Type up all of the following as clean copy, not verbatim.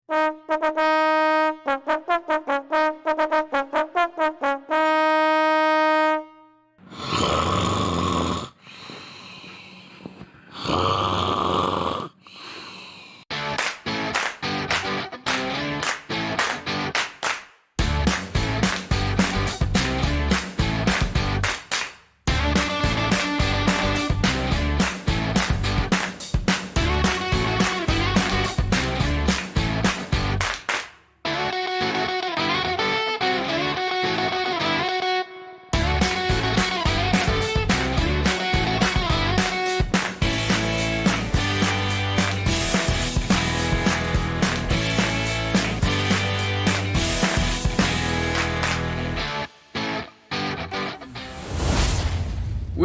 We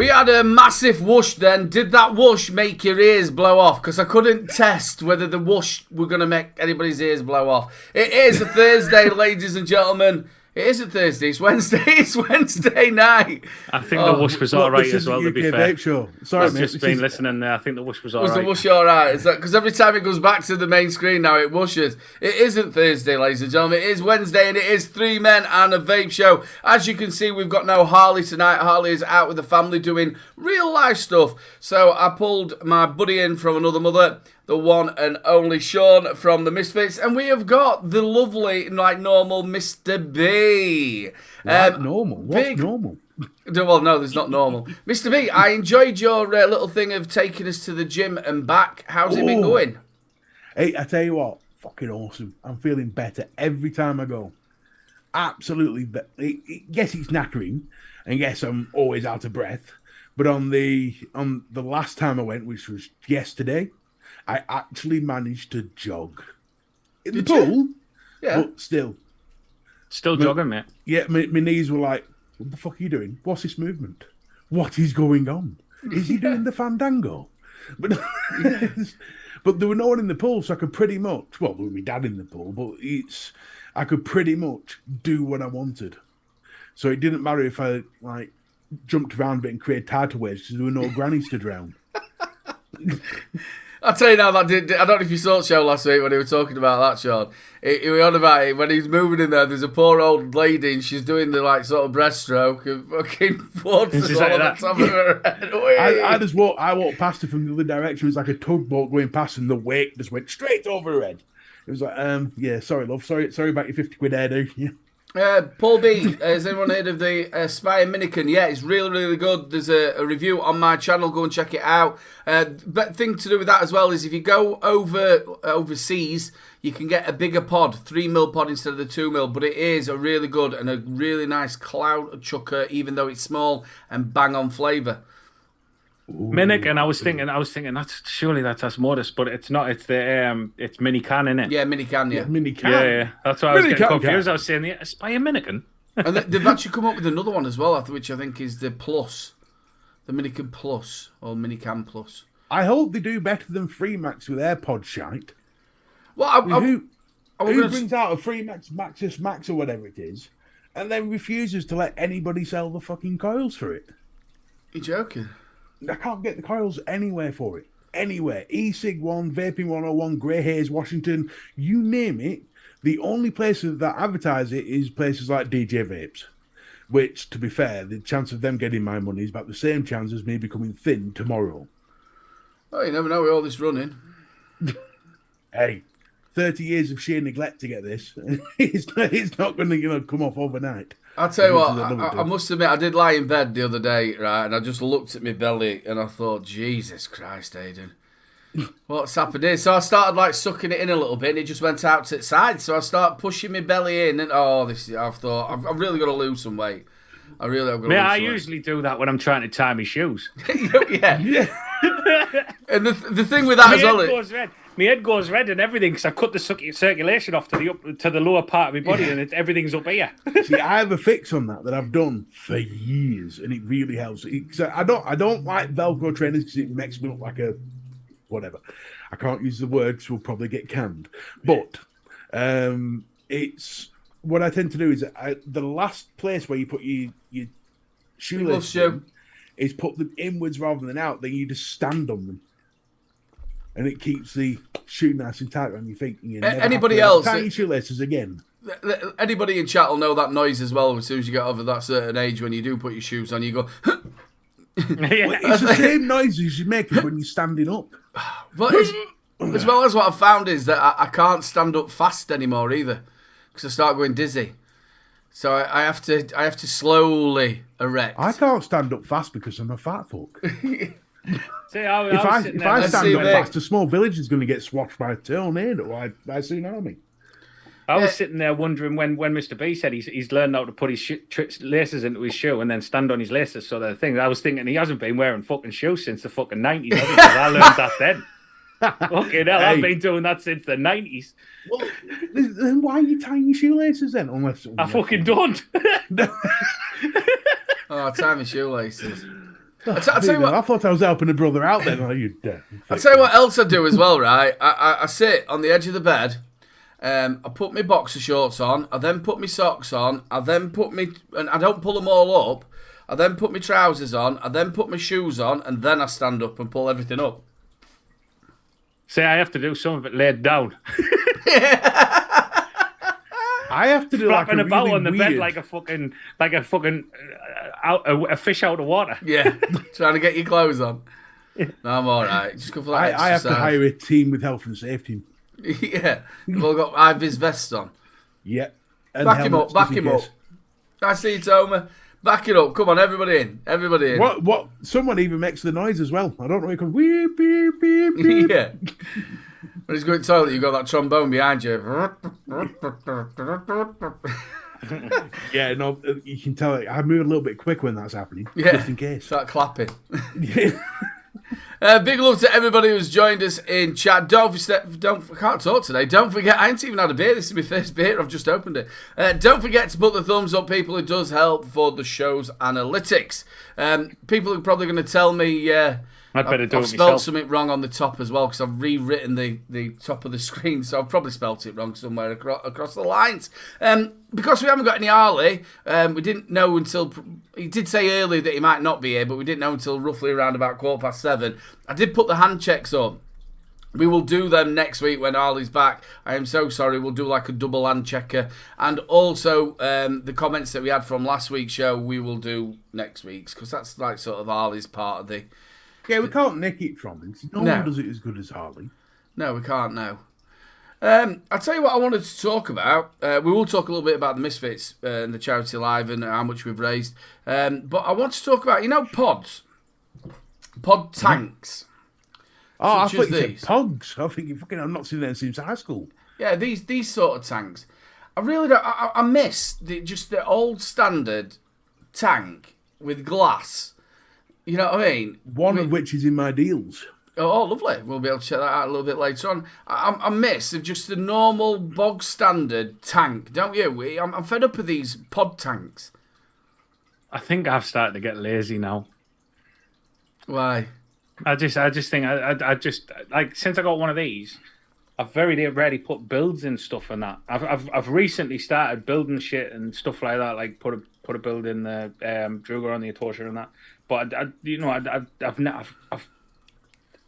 had a massive whoosh then. Did that whoosh make your ears blow off? Because I couldn't test whether the whoosh were going to make anybody's ears blow off. It is a Thursday, ladies and gentlemen. It isn't Thursday, it's Wednesday. It's Wednesday night. I think the whoosh was all right as well, to be fair. Vape show. Sorry, I've just been listening there. I think the whoosh was all right. Was the whoosh all right? Because every time it goes back to the main screen now, it whooshes. It isn't Thursday, ladies and gentlemen. It is Wednesday, and it is 3 men and a vape show. As you can see, we've got no Harley tonight. Harley is out with the family doing real life stuff. So I pulled my buddy in from another mother, the one and only Sean from the Misfits, and we have got the lovely, like normal, Mr. B. Normal? What's normal? Well, no, there's not normal. Mr. B, I enjoyed your little thing of taking us to the gym and back. How's it been going? Hey, I tell you what, fucking awesome. I'm feeling better every time I go. Absolutely. Yes, it's knackering, and yes, I'm always out of breath. But on the last time I went, which was yesterday, I actually managed to jog in the pool. Yeah, but still jogging, mate. Yeah, my knees were like, "What the fuck are you doing? What's this movement? What is going on? Is he doing the fandango?" But but there were no one in the pool, so I could pretty much. Well, there was my dad in the pool, but I could pretty much do what I wanted. So it didn't matter if I like jumped around a bit and created tidal waves because there were no grannies to drown. I'll tell you now, that did. I don't know if you saw the show last week when he was talking about that, Sean. He was on about it when he's moving in there. There's a poor old lady and she's doing the like sort of breaststroke and fucking water's all on the top of her head. I walked past her from the other direction. It was like a tugboat going past, and the wake just went straight over her head. It was like, yeah, sorry, love, sorry about your 50 quid hairdo. Yeah. Paul B, has anyone heard of the Spire Minican? Yeah, it's really, really good. There's a review on my channel. Go and check it out. But thing to do with that as well is if you go overseas, you can get a bigger pod, 3mm pod instead of the 2mm. But it is a really good and a really nice cloud chucker, even though it's small and bang on flavour. Minic, and I was thinking that's modest, but it's not. It's the it's mini can, innit? Yeah, mini can. Yeah, mini can. Yeah. That's why I was getting confused. I was saying the Aspire Minican. And they've actually come up with another one as well, which I think is the Plus, the Minican Plus or Minican Plus. I hope they do better than Freemax with their pod shite. Well, who brings out a Freemax Maxus Max or whatever it is, and then refuses to let anybody sell the fucking coils for it? You're joking? I can't get the coils anywhere for it. Anywhere. E-Cig 1, Vaping 101, Grey Haze, Washington, you name it. The only places that advertise it is places like DJ Vapes. Which, to be fair, the chance of them getting my money is about the same chance as me becoming thin tomorrow. Oh, you never know with all this running. Hey, 30 years of sheer neglect to get this. It's not going to come off overnight. I'll tell you what, I must admit, I did lie in bed the other day, right, and I just looked at my belly and I thought, Jesus Christ, Aidan, what's happened here? So I started like sucking it in a little bit and it just went out to its side. So I started pushing my belly in and I thought, I've really got to lose some weight. I really have got to lose some weight. Usually do that when I'm trying to tie my shoes. Yeah. And the thing with that as well... My head goes red and everything because I cut the circulation off to the lower part of my body and everything's up here. See, I have a fix on that I've done for years, and it really helps. I don't like Velcro trainers because it makes me look like a whatever. I can't use the word, so we'll probably get canned. But it's what I tend to do is the last place where you put your shoelaces in is put them inwards rather than out. Then you just stand on them. and it keeps the shoe nice and tight on your feet. And you never Anybody have to else? tie your shoelaces again. Anybody in chat will know that noise as well. As soon as you get over that certain age, when you do put your shoes on, you go. Well, it's the same noises you make when you're standing up. But as well as what I've found is that I can't stand up fast anymore either, because I start going dizzy. So I have to slowly erect. I can't stand up fast because I'm a fat fuck. See, If I stand up fast, a small village is going to get swatched by a tornado by a tsunami. I was sitting there wondering when Mr. B said he's learned how to put his laces into his shoe and then stand on his laces. So the thing I was thinking, he hasn't been wearing fucking shoes since the fucking 90s. Has he? 'Cause I learned that then. Fucking hell, I've been doing that since the 90s. Well, then why are you tying your shoelaces then? Unless I fucking don't. Oh, tie my shoelaces. I tell you what. I thought I was helping a brother out then. Oh, you I tell you what else I do as well, right? I sit on the edge of the bed. I put my boxer shorts on. I then put my socks on. I then put and I don't pull them all up. I then put my trousers on. I then put my shoes on, and then I stand up and pull everything up. See, I have to do some of it laid down. I have to do flapping like a about really on the weird... bed like a fish out of water. Yeah, trying to get your clothes on. No, I'm all right. Just go for that I have to exercise. hire a team with health and safety. Yeah, we've all got high-vis vests on. Yeah. And Back him up, back him up. I see you, Tomer. Back it up. Come on, everybody in. Everybody in. What? Someone even makes the noise as well. I don't know. It goes beep, beep, beep, beep. Yeah. When he's going to the toilet, you've got that trombone behind you. Yeah, no, you can tell. I move a little bit quick when that's happening. Yeah. Just in case. Start clapping. Yeah. Big love to everybody who's joined us in chat. I can't talk today. Don't forget, I ain't even had a beer. This is my first beer. I've just opened it. Don't forget to put the thumbs up, people. It does help for the show's analytics. People are probably going to tell me I'd better do I've it spelled myself. something wrong on the top as well, because I've rewritten the top of the screen, so I've probably spelt it wrong somewhere across the lines. Because we haven't got any Harley, we didn't know until... He did say earlier that he might not be here, but we didn't know until roughly around about 7:15. I did put the hand checks up. We will do them next week when Harley's back. I am so sorry. We'll do like a double hand checker. And also, the comments that we had from last week's show, we will do next week's, because that's like sort of Harley's part of the... Yeah, we can't nick it from him. No one does it as good as Harley. No, we can't, no. I'll tell you what I wanted to talk about. We will talk a little bit about the Misfits and the Charity Live and how much we've raised. But I want to talk about, pods. Pod tanks. Oh, I Such thought as you said these. pogs. I think I've not seen them since high school. Yeah, these sort of tanks. I really don't... I miss the old standard tank with glass. You know what I mean? One of which is in my deals. Oh, lovely. We'll be able to check that out a little bit later on. I miss just the normal bog standard tank, don't you? I'm fed up with these pod tanks. I think I've started to get lazy now. Why? I just think I just like, since I got one of these, I've very rarely put builds in stuff and that. I've recently started building shit and stuff like that, like put a build in the Druger on the Atosha and that. But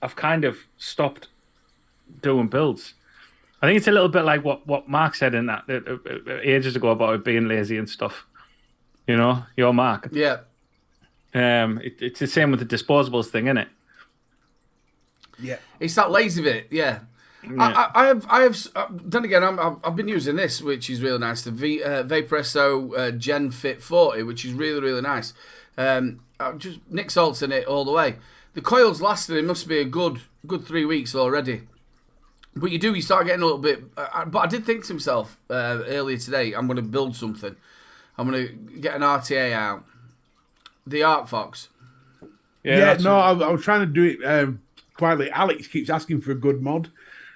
I've kind of stopped doing builds. I think it's a little bit like what Mark said in that ages ago about it being lazy and stuff. Your Mark. Yeah. It's the same with the disposables thing, isn't it? Yeah. It's that lazy bit, yeah. I have. Then again, I've been using this, which is really nice. The Vaporesso Gen Fit 40, which is really, really nice. Just Nick Salt's in it all the way. The coils lasted. It must be a good 3 weeks already. But you start getting a little bit. But I did think to myself earlier today, I'm going to build something. I'm going to get an RTA out. The Arc Fox. I was trying to do it quietly. Alex keeps asking for a good mod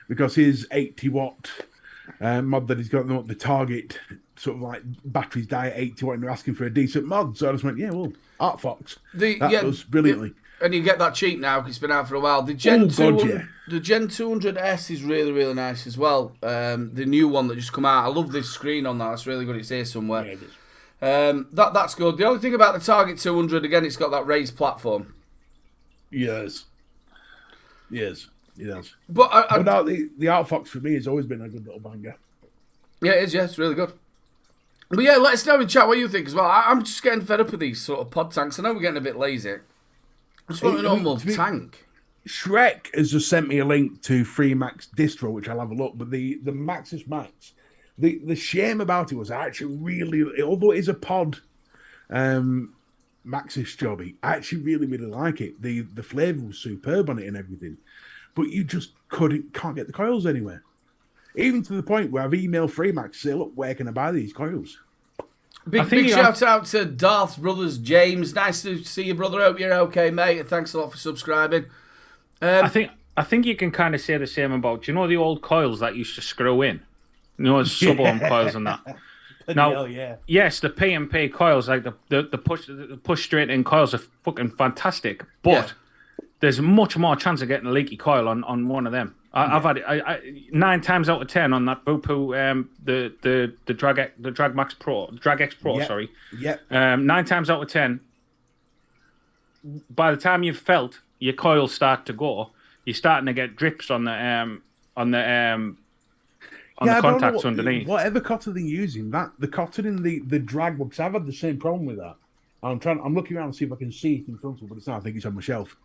because his 80 watt mod that he's got the target sort of like batteries die at 80 watt, and they're asking for a decent mod. So I just went, Arc Fox. That does brilliantly. And you get that cheap now because it's been out for a while. The Gen 200S is really, really nice as well. The new one that just come out. I love this screen on that. It's really good. It's here somewhere. Yeah, it is. That's good. The only thing about the Target 200, again, it's got that raised platform. Yes. It has. But no, the Art Fox for me has always been a good little banger. Yeah, it is. Yeah, it's really good. But yeah, let us know in chat what you think as well. I'm just getting fed up with these sort of pod tanks. I know we're getting a bit lazy. I just want a normal tank. Shrek has just sent me a link to Free Max distro, which I'll have a look. But the Maxis Max, the shame about it was I actually really, although it is a pod Maxis jobby, I actually really, really like it. The flavour was superb on it and everything. But you just can't get the coils anywhere. Even to the point where I've emailed Free Max to say, look, where can I buy these coils? Big shout out to Darth Brothers James. Nice to see you, brother. Hope you're okay, mate. And thanks a lot for subscribing. I think you can kind of say the same about, do you know the old coils that used to screw in? You know, sub-arm coils and that. Now, yes, the P&P coils, like the push straight in coils are fucking fantastic, but there's much more chance of getting a leaky coil on one of them. I've had it 9 times out of 10 on that Bupu, the Drag Max Pro, Drag X Pro, sorry. Yeah. 9 times out of 10, by the time you've felt your coils start to go, you're starting to get drips on the contacts underneath. Whatever cotton they're using, the cotton in the drag box, I've had the same problem with that. I'm looking around to see if I can see it in front of me, but it's not. I think it's on my shelf.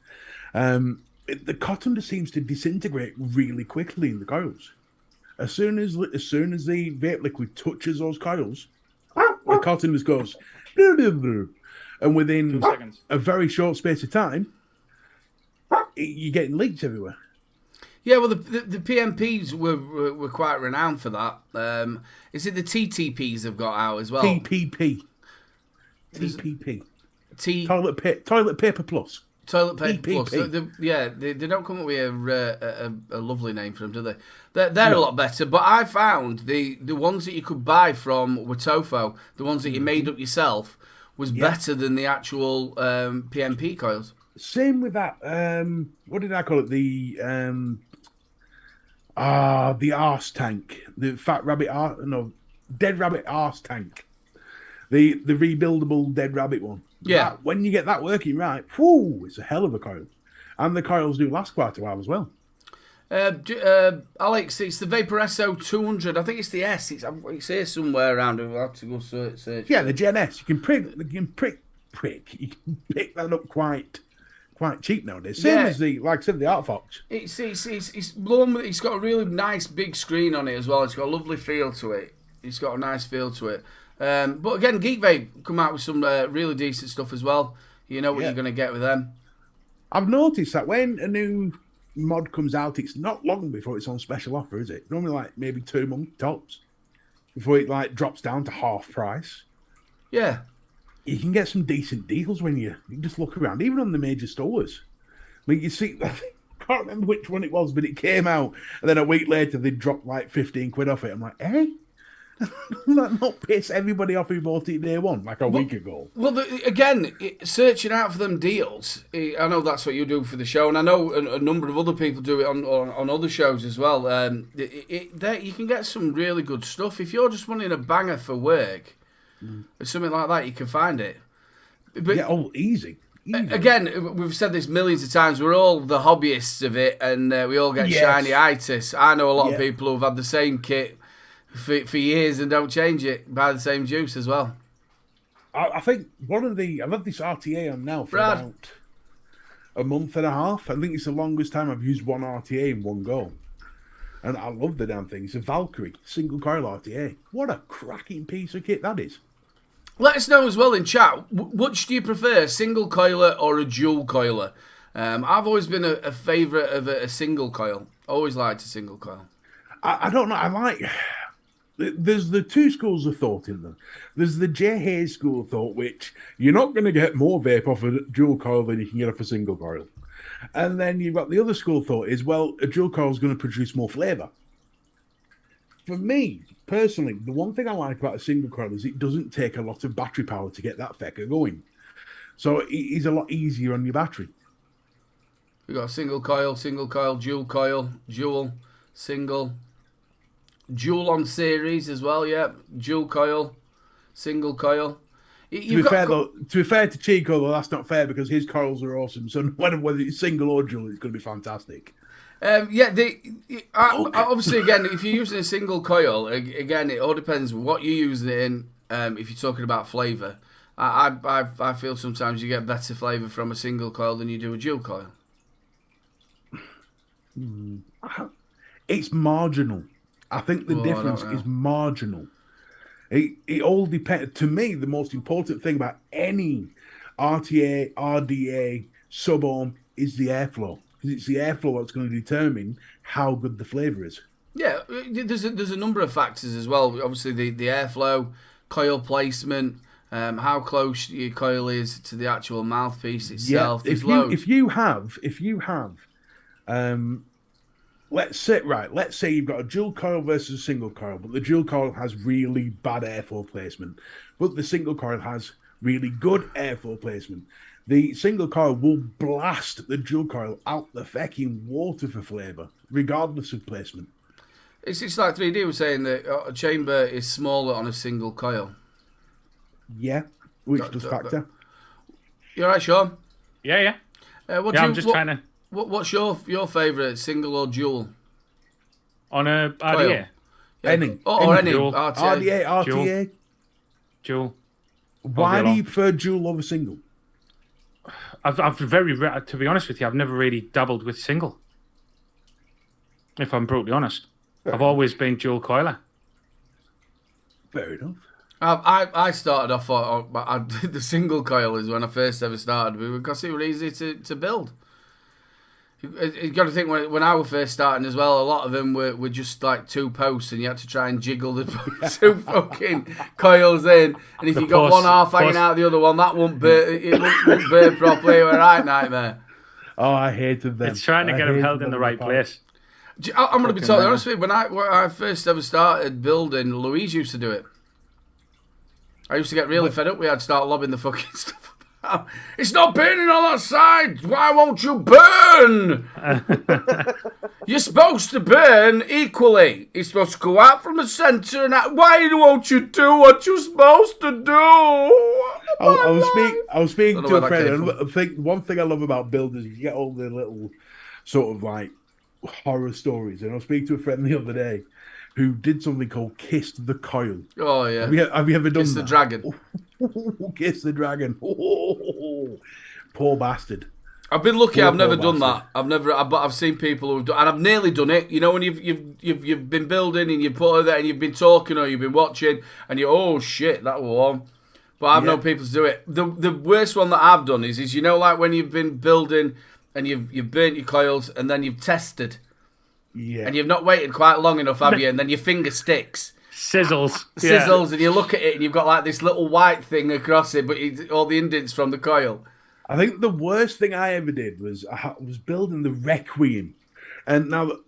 The cotton just seems to disintegrate really quickly in the coils. As soon as the vape liquid touches those coils, the cotton just goes, and within 2 seconds, a very short space of time, you're getting leaks everywhere. Yeah, well, the PMPs were quite renowned for that. Is it the TTPs have got out as well? TPP. Toilet paper plus. Toilet paper plus. They don't come up with a lovely name for them, do they? They're a lot better. But I found the ones that you could buy from Watofo, the ones that you made up yourself, was better than the actual PMP coils. Same with that. What did I call it? The arse tank, the dead rabbit arse tank, the rebuildable dead rabbit one. Yeah, when you get that working right, whoo, it's a hell of a coil, and the coils do last quite a while as well. Alex, it's the Vapor SO 200. I think it's the S. It's here somewhere around. We'll have to go search. Yeah, the Gen S. You can pick that up quite cheap nowadays. Same as the Art Fox. It's one. It's got a really nice big screen on it as well. It's got a lovely feel to it. It's got a nice feel to it. But again, Geek Vape come out with some really decent stuff as well. You know what you're going to get with them. I've noticed that when a new mod comes out, it's not long before it's on special offer, is it? Normally like maybe 2 months tops before it like drops down to half price. Yeah. You can get some decent deals when you just look around, even on the major stores. I mean, you see, I can't remember which one it was, but it came out, and then a week later they dropped like 15 quid off it. I'm like, that not piss everybody off who bought it day one, like a week ago. Well, searching out for them deals, I know that's what you do for the show, and I know a number of other people do it on other shows as well. You can get some really good stuff. If you're just wanting a banger for work, or something like that, you can find it. But, easy. Again, we've said this millions of times, we're all the hobbyists of it, and we all get shiny-itis. I know a lot of people who've had the same kit for years and don't change it, buy the same juice as well. I think I've had this RTA on now for about a month and a half. I think it's the longest time I've used one RTA in one go. And I love the damn thing. It's a Valkyrie single coil RTA. What a cracking piece of kit that is. Let us know as well in chat, which do you prefer, a single coiler or a dual coiler? I've always been a favourite of a single coil. Always liked a single coil. I don't know. There's the two schools of thought in them. There's the J. Hayes school of thought, which you're not going to get more vape off a dual coil than you can get off a single coil. And then you've got the other school of thought is, well, a dual coil is going to produce more flavour. For me, personally, the one thing I like about a single coil is it doesn't take a lot of battery power to get that fecker going. So it is a lot easier on your battery. We've got single coil, dual, single. Dual on series as well, yeah. Dual coil, single coil. To be fair to Chico, though, that's not fair because his coils are awesome. So whether it's single or dual, it's going to be fantastic. Obviously, again, if you're using a single coil, again, it all depends what you're using it in. If you're talking about flavour, I feel sometimes you get better flavour from a single coil than you do a dual coil. It's marginal. I think the difference is marginal. It all depends. To me, the most important thing about any RTA, RDA, sub-ohm is the airflow. Because it's the airflow that's going to determine how good the flavour is. Yeah, there's a number of factors as well. Obviously, the airflow, coil placement, how close your coil is to the actual mouthpiece itself. Yeah, if you have, let's say you've got a dual coil versus a single coil, but the dual coil has really bad airflow placement, but the single coil has really good airflow placement. The single coil will blast the dual coil out the fucking water for flavour, regardless of placement. It's like 3D was saying that a chamber is smaller on a single coil. Yeah, which does factor. You all right, Sean? Yeah. I'm just trying to... What's your favourite, single or dual? On a RDA? Yeah. Any. Or any. Dual. RDA, RTA. Dual. Why do you prefer dual over single? To be honest with you, I've never really dabbled with single. If I'm brutally honest. I've always been dual coiler. Fair enough. I started off the single coil is when I first ever started because it was easy to build. You've got to think when I was first starting as well, a lot of them were just like 2 posts and you had to try and jiggle the 2 fucking coils in. And if you got one half hanging out the other one, that won't burn properly. It was a right nightmare. Oh, I hated them. It's trying to get them held in the right place. I'm going to be totally honest with you. When I first ever started building, Louise used to do it. I used to get really fed up. We had to start lobbing the fucking stuff. It's not burning on that side. Why won't you burn? You're supposed to burn equally. It's supposed to go out from the centre and out. Why won't you do what you're supposed to do? I was speaking to a friend. I think one thing I love about builders is you get all the little sort of like horror stories. And I was speaking to a friend the other day who did something called Kiss the Coil. Oh yeah. Have you ever done Kiss that? the Dragon. Kiss the Dragon. Poor bastard. I've been lucky. I've never done that. But I've seen people who've done, and I've nearly done it. You know, when you've been building and you put her there and you've been talking or you've been watching and you oh shit that was warm. But I've known people to do it. The worst one that I've done is you know like when you've been building and you've burnt your coils and then you've tested. Yeah. And you've not waited quite long enough, have you? And then your finger sticks. Sizzles, and you look at it and you've got like this little white thing across it, but all the indents from the coil. I think the worst thing I ever did was I was building the Requiem. And now,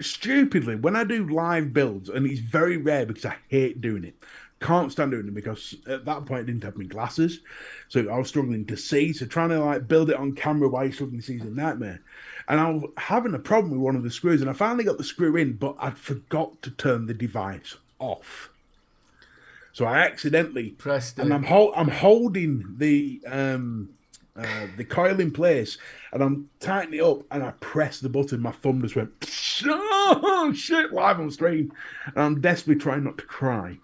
stupidly, when I do live builds, and it's very rare because I hate doing it, can't stand doing it because at that point I didn't have my glasses. So I was struggling to see. So trying to like build it on camera while you're struggling to see is a nightmare. And I was having a problem with one of the screws, and I finally got the screw in, but I'd forgot to turn the device off. So I accidentally pressed it. And I'm holding the coil in place, and I'm tightening it up, and I pressed the button. My thumb just went, oh shit, live on stream. And I'm desperately trying not to cry.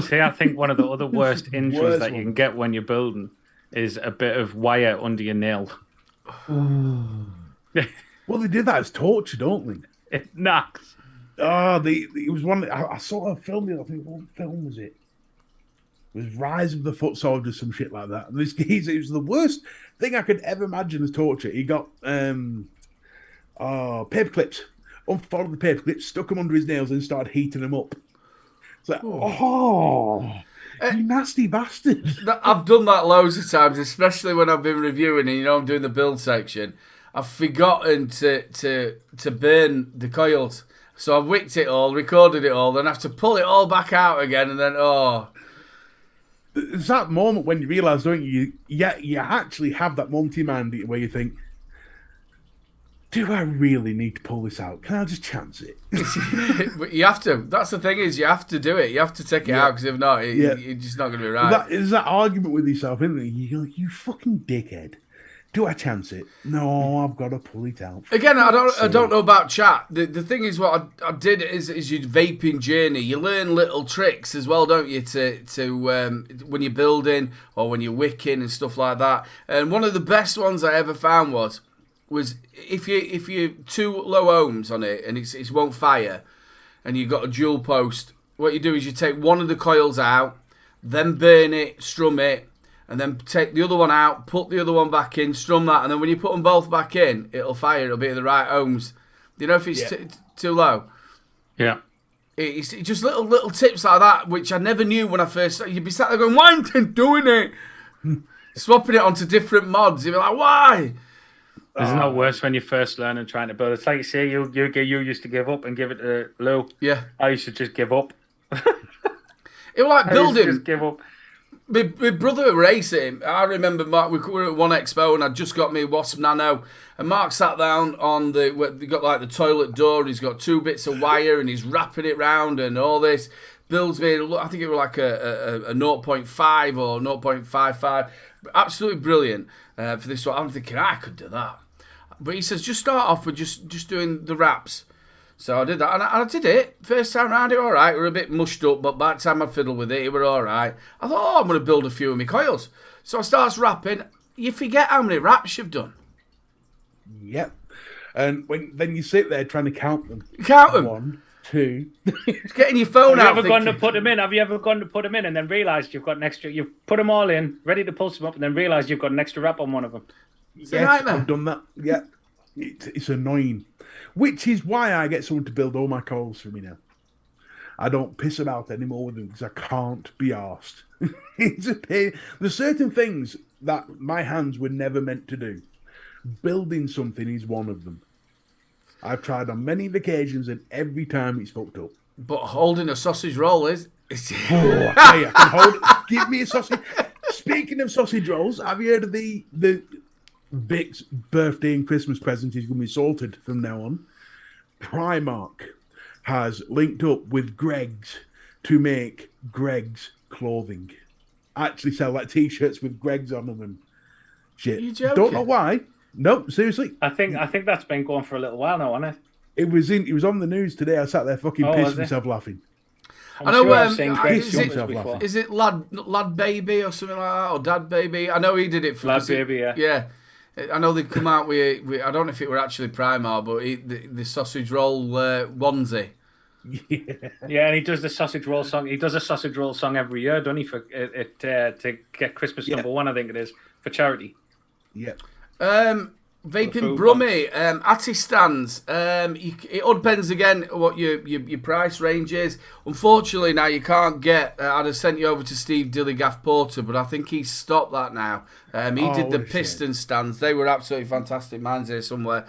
See, I think one of the other worst injuries that you can get when you're building is a bit of wire under your nail. Well, they did that as torture, don't they? It knocks. Oh, it was one. I saw a film. I think what film was it? It was Rise of the Foot Soldier, some shit like that. And this geezer, it was the worst thing I could ever imagine as torture. He got paper clips, unfolded the paper clips, stuck them under his nails, and started heating them up. It's like, you nasty bastard. I've done that loads of times, especially when I've been reviewing and I'm doing the build section. I've forgotten to burn the coils. So I've wicked it all, recorded it all, then I have to pull it all back out again, and then, It's that moment when you realise, don't you? You actually have that moment in your mind where you think, do I really need to pull this out? Can I just chance it? But you have to. That's the thing is, you have to do it. You have to take it out, because if not, you're just not going to be right. There's that argument with yourself, isn't there? You go, you fucking dickhead. Do I chance it? No, I've got to pull it out. Again, I don't know about chat. The thing is, what I did is your vaping journey. You learn little tricks as well, don't you? To when you're building or when you're wicking and stuff like that. And one of the best ones I ever found was if you're too low ohms on it and it won't fire, and you've got a dual post. What you do is you take one of the coils out, then burn it, strum it. And then take the other one out, put the other one back in, strum that, and then when you put them both back in, it'll fire. It'll be at the right ohms. Do you know if it's too low? Yeah. It's just little tips like that, which I never knew when I first started. You'd be sat there going, why aren't you doing it? Swapping it onto different mods. You'd be like, why? It's not worse when you first learn and trying to build. It's like you say, you used to give up and give it to Lou. Yeah. I used to just give up. It was like building. Just give up. My brother racing. I remember Mark. We were at one expo and I just got me Wasp Nano, and Mark sat down on they got like the toilet door. And he's got 2 bits of wire and he's wrapping it round and all this. Builds me. I think it was like a 0.5 or 0.55. Absolutely brilliant for this one. I'm thinking I could do that, but he says just start off with just doing the wraps. So I did that, and I did it. First time round, it all right. We were a bit mushed up, but by the time I fiddled with it were all right. I thought, I'm going to build a few of my coils. So I starts wrapping. You forget how many wraps you've done. Yep. And then you sit there trying to count them. Count them. 1, 2. It's getting your phone out. Have you ever gone to put them in? Have you ever gone to put them in and then realised you've got an extra? You've put them all in, ready to pulse them up, and then realised you've got an extra wrap on one of them. It's yes, a nightmare. I've done that. Yeah. It's annoying. Which is why I get someone to build all my coils for me now. I don't piss about anymore with them because I can't be arsed. It's a pain. There's certain things that my hands were never meant to do. Building something is one of them. I've tried on many occasions and every time it's fucked up. But holding a sausage roll is... Oh, I can hold it. Give me a sausage. Speaking of sausage rolls, have you heard of the Vic's birthday and Christmas present is going to be sorted from now on? Primark has linked up with Greg's to make Greg's clothing. Actually sell like t-shirts with Greg's on them and shit. You joking? Don't know why. No, seriously. I think that's been going for a little while now, hasn't it? It was on the news today. I sat there fucking pissed myself laughing. I know. Is it lad baby or something like that, or dad baby? I know he did it for lad baby. Yeah. Yeah. I know they come out with I don't know if it were actually Primark, but the sausage roll onesie. Yeah, and he does the sausage roll song. He does a sausage roll song every year, doesn't he? For to get Christmas #1, I think it is, for charity. Yeah. Vaping Brummy, Atty stands. It all depends again what your price range is. Unfortunately, now you can't get. I'd have sent you over to Steve Dillygaff Porter, but I think he's stopped that now. He did the piston stands. They were absolutely fantastic. Mine's here somewhere.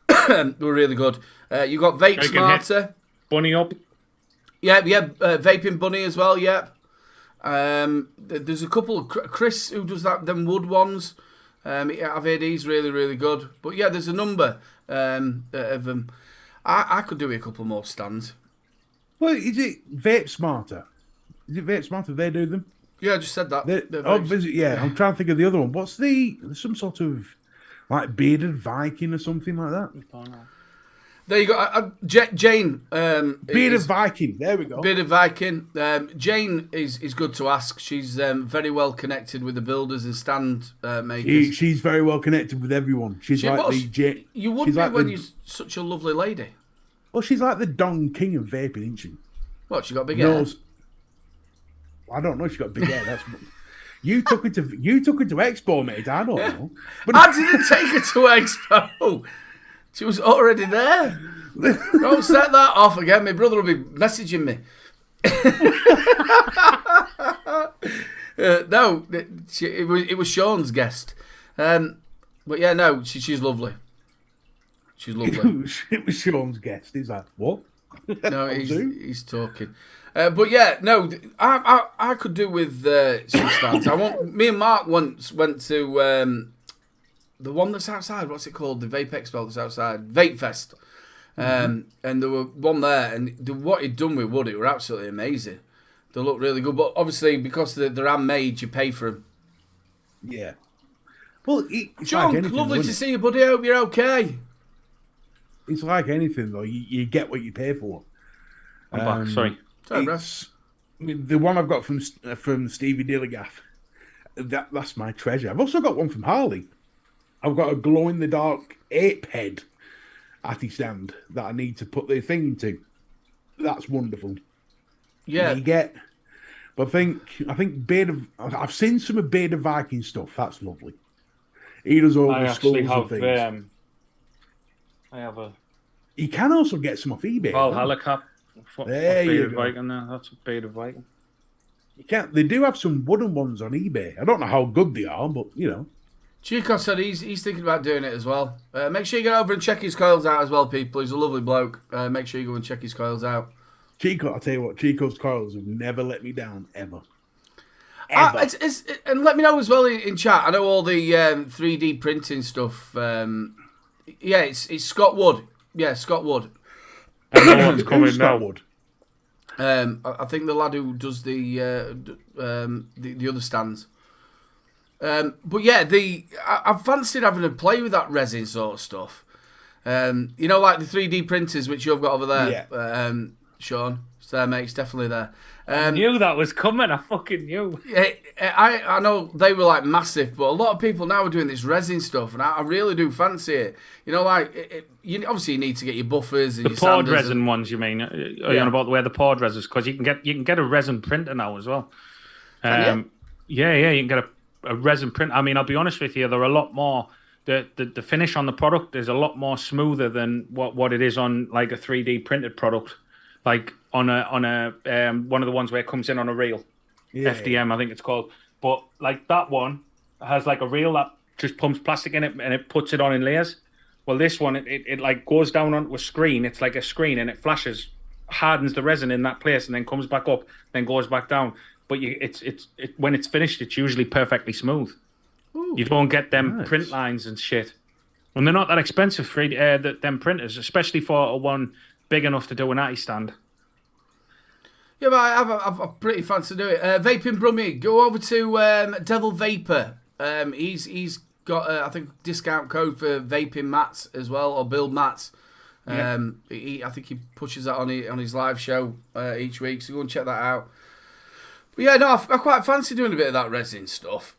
They were really good. You got Vape Smarter, Bunny Up. Yeah. Vaping Bunny as well. Yep. There's a couple. Chris who does them wood ones. I've heard he's really, really good. But yeah, there's a number of them. I could do a couple more stands. Well, is it Vape Smarter? Is it Vape Smarter? They do them? Yeah, I just said that. I'm trying to think of the other one. What's there's some sort of like bearded Viking or something like that? There you go. Jane. Bearded Viking. There we go. Bearded Viking. Jane is good to ask. She's very well connected with the builders and stand makers. She's very well connected with everyone. You would be when you're such a lovely lady. Well, she's like the Don King of vaping, isn't she? What, she got big hair? I don't know if she got big hair. That's you took her to Expo, mate. I don't know. But I didn't take her to Expo. She was already there. Don't set that off again. My brother will be messaging me. No, it was Sean's guest. But yeah, no, she's lovely. She's lovely. It was Sean's guest. He's like, what? No, he's talking. But yeah, no, I could do with some stands. Me and Mark once went to the one that's outside. What's it called? The Vape Expo that's outside. Vape Fest. And there were one there, and what he'd done with wood, it were absolutely amazing. They look really good, but obviously because they're handmade, you pay for them. Yeah. Well, it's Junk, like anything, lovely to it? see you, buddy. Hope you're okay. It's like anything, though. You get what you pay for. I'm back. Sorry, bro. The one I've got from Stevie Dilligaff. That's my treasure. I've also got one from Harley. I've got a glow in the dark ape head atty stand that I need to put the thing to. That's wonderful. Yeah. You get. But I think I've seen some of Beard of Viking stuff. That's lovely. He does all the skulls and things. I have a. You can also get some off eBay. Valhalla cap. There you go. Viking there. That's a Beard of Viking. You can't. They do have some wooden ones on eBay. I don't know how good they are, but you know. Chico said he's thinking about doing it as well. Make sure you get over and check his coils out as well, people. He's a lovely bloke. Make sure you go and check his coils out. Chico, I'll tell you what, Chico's coils have never let me down, ever. And let me know as well in chat. I know all the 3D printing stuff. Yeah, it's Scott Wood. Yeah, Scott Wood. And no one's coming now. Wood. I think the lad who does the other stands. But yeah, I've fancied having a play with that resin sort of stuff. You know, like the 3D printers which you've got over there. Yeah. Sean, it's there, mate. It's definitely there. I knew that was coming. I fucking knew. I know they were like massive, but a lot of people now are doing this resin stuff, and I really do fancy it. You know, like you obviously need to get your buffers and the your poured resin ones. You mean? Are you on about the way the poured resins? Because you can get a resin printer now as well. Yeah, you can get a resin print. I mean, I'll be honest with you, they're a lot more. The finish on the product is a lot more smoother than what it is on like a 3D printed product. Like on a one of the ones where it comes in on a reel, FDM I think it's called. But like that one has like a reel that just pumps plastic in it and it puts it on in layers. Well, this one it like goes down onto a screen. It's like a screen and it flashes, hardens the resin in that place and then comes back up, then goes back down. But when it's finished, it's usually perfectly smooth. Ooh, you don't get them print lines and shit. And they're not that expensive for them printers, especially for a one big enough to do an atty stand. Yeah, but I've pretty fancy to do it. Vaping Brummy, go over to Devil Vapor. He's got I think discount code for vaping mats as well, or build mats. I think he pushes that on his live show each week, so go and check that out. But yeah, no, I quite fancy doing a bit of that resin stuff.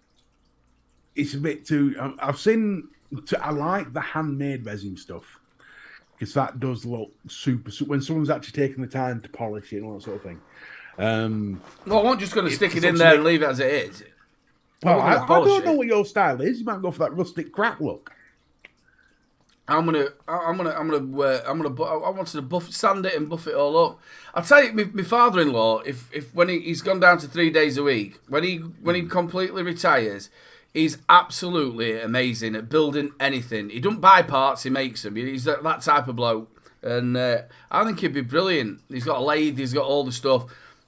It's a bit too. I've seen. I like the handmade resin stuff. Because that does look super. When someone's actually taking the time to polish it and all that sort of thing. Well, I'm not just going to stick it in there and leave it as it is. Well, I don't know what your style is. You might go for that rustic crap look. I wanted to sand it and buff it all up. I'll tell you, my father-in-law, if when he's gone down to 3 days a week, when he completely retires. He's absolutely amazing at building anything. He doesn't buy parts, he makes them. He's that type of bloke. And I think he'd be brilliant. He's got a lathe, he's got all the stuff.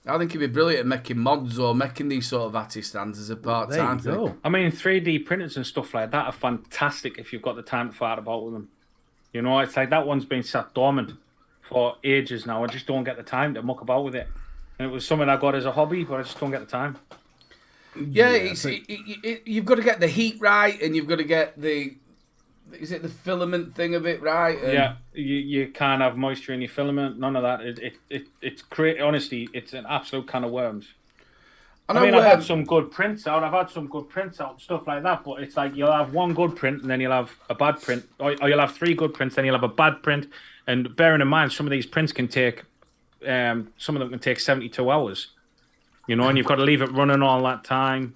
I think he'd be brilliant at making mods or making these sort of atty stands as a part-time thing. I mean, 3D printers and stuff like that are fantastic if you've got the time to fart about with them. You know, it's like that one's been sat dormant for ages now. I just don't get the time to muck about with it. And it was something I got as a hobby, but I just don't get the time. Yeah, you've got to get the heat right, and you've got to get the filament thing of it right. And yeah, you can't have moisture in your filament. None of that. It's honestly, it's an absolute can of worms. I mean, I've had some good prints out. And stuff like that. But it's like you'll have one good print, and then you'll have a bad print, or you'll have 3 good prints, then you'll have a bad print. And bearing in mind, some of these prints can take, some of them can take 72 hours. You know, and you've got to leave it running all that time.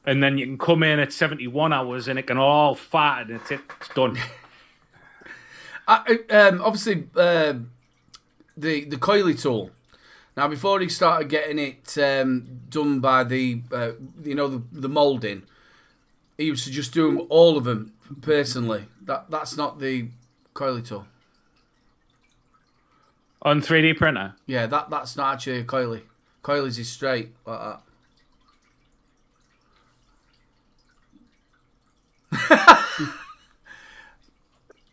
And then you can come in at 71 hours and it can all fart and it's done. Obviously, the coily tool. Now, before he started getting it done by the moulding, he used to just do all of them personally. That's not the coily tool. On 3D printer? Yeah, that's not actually a coily. Coils is straight like that.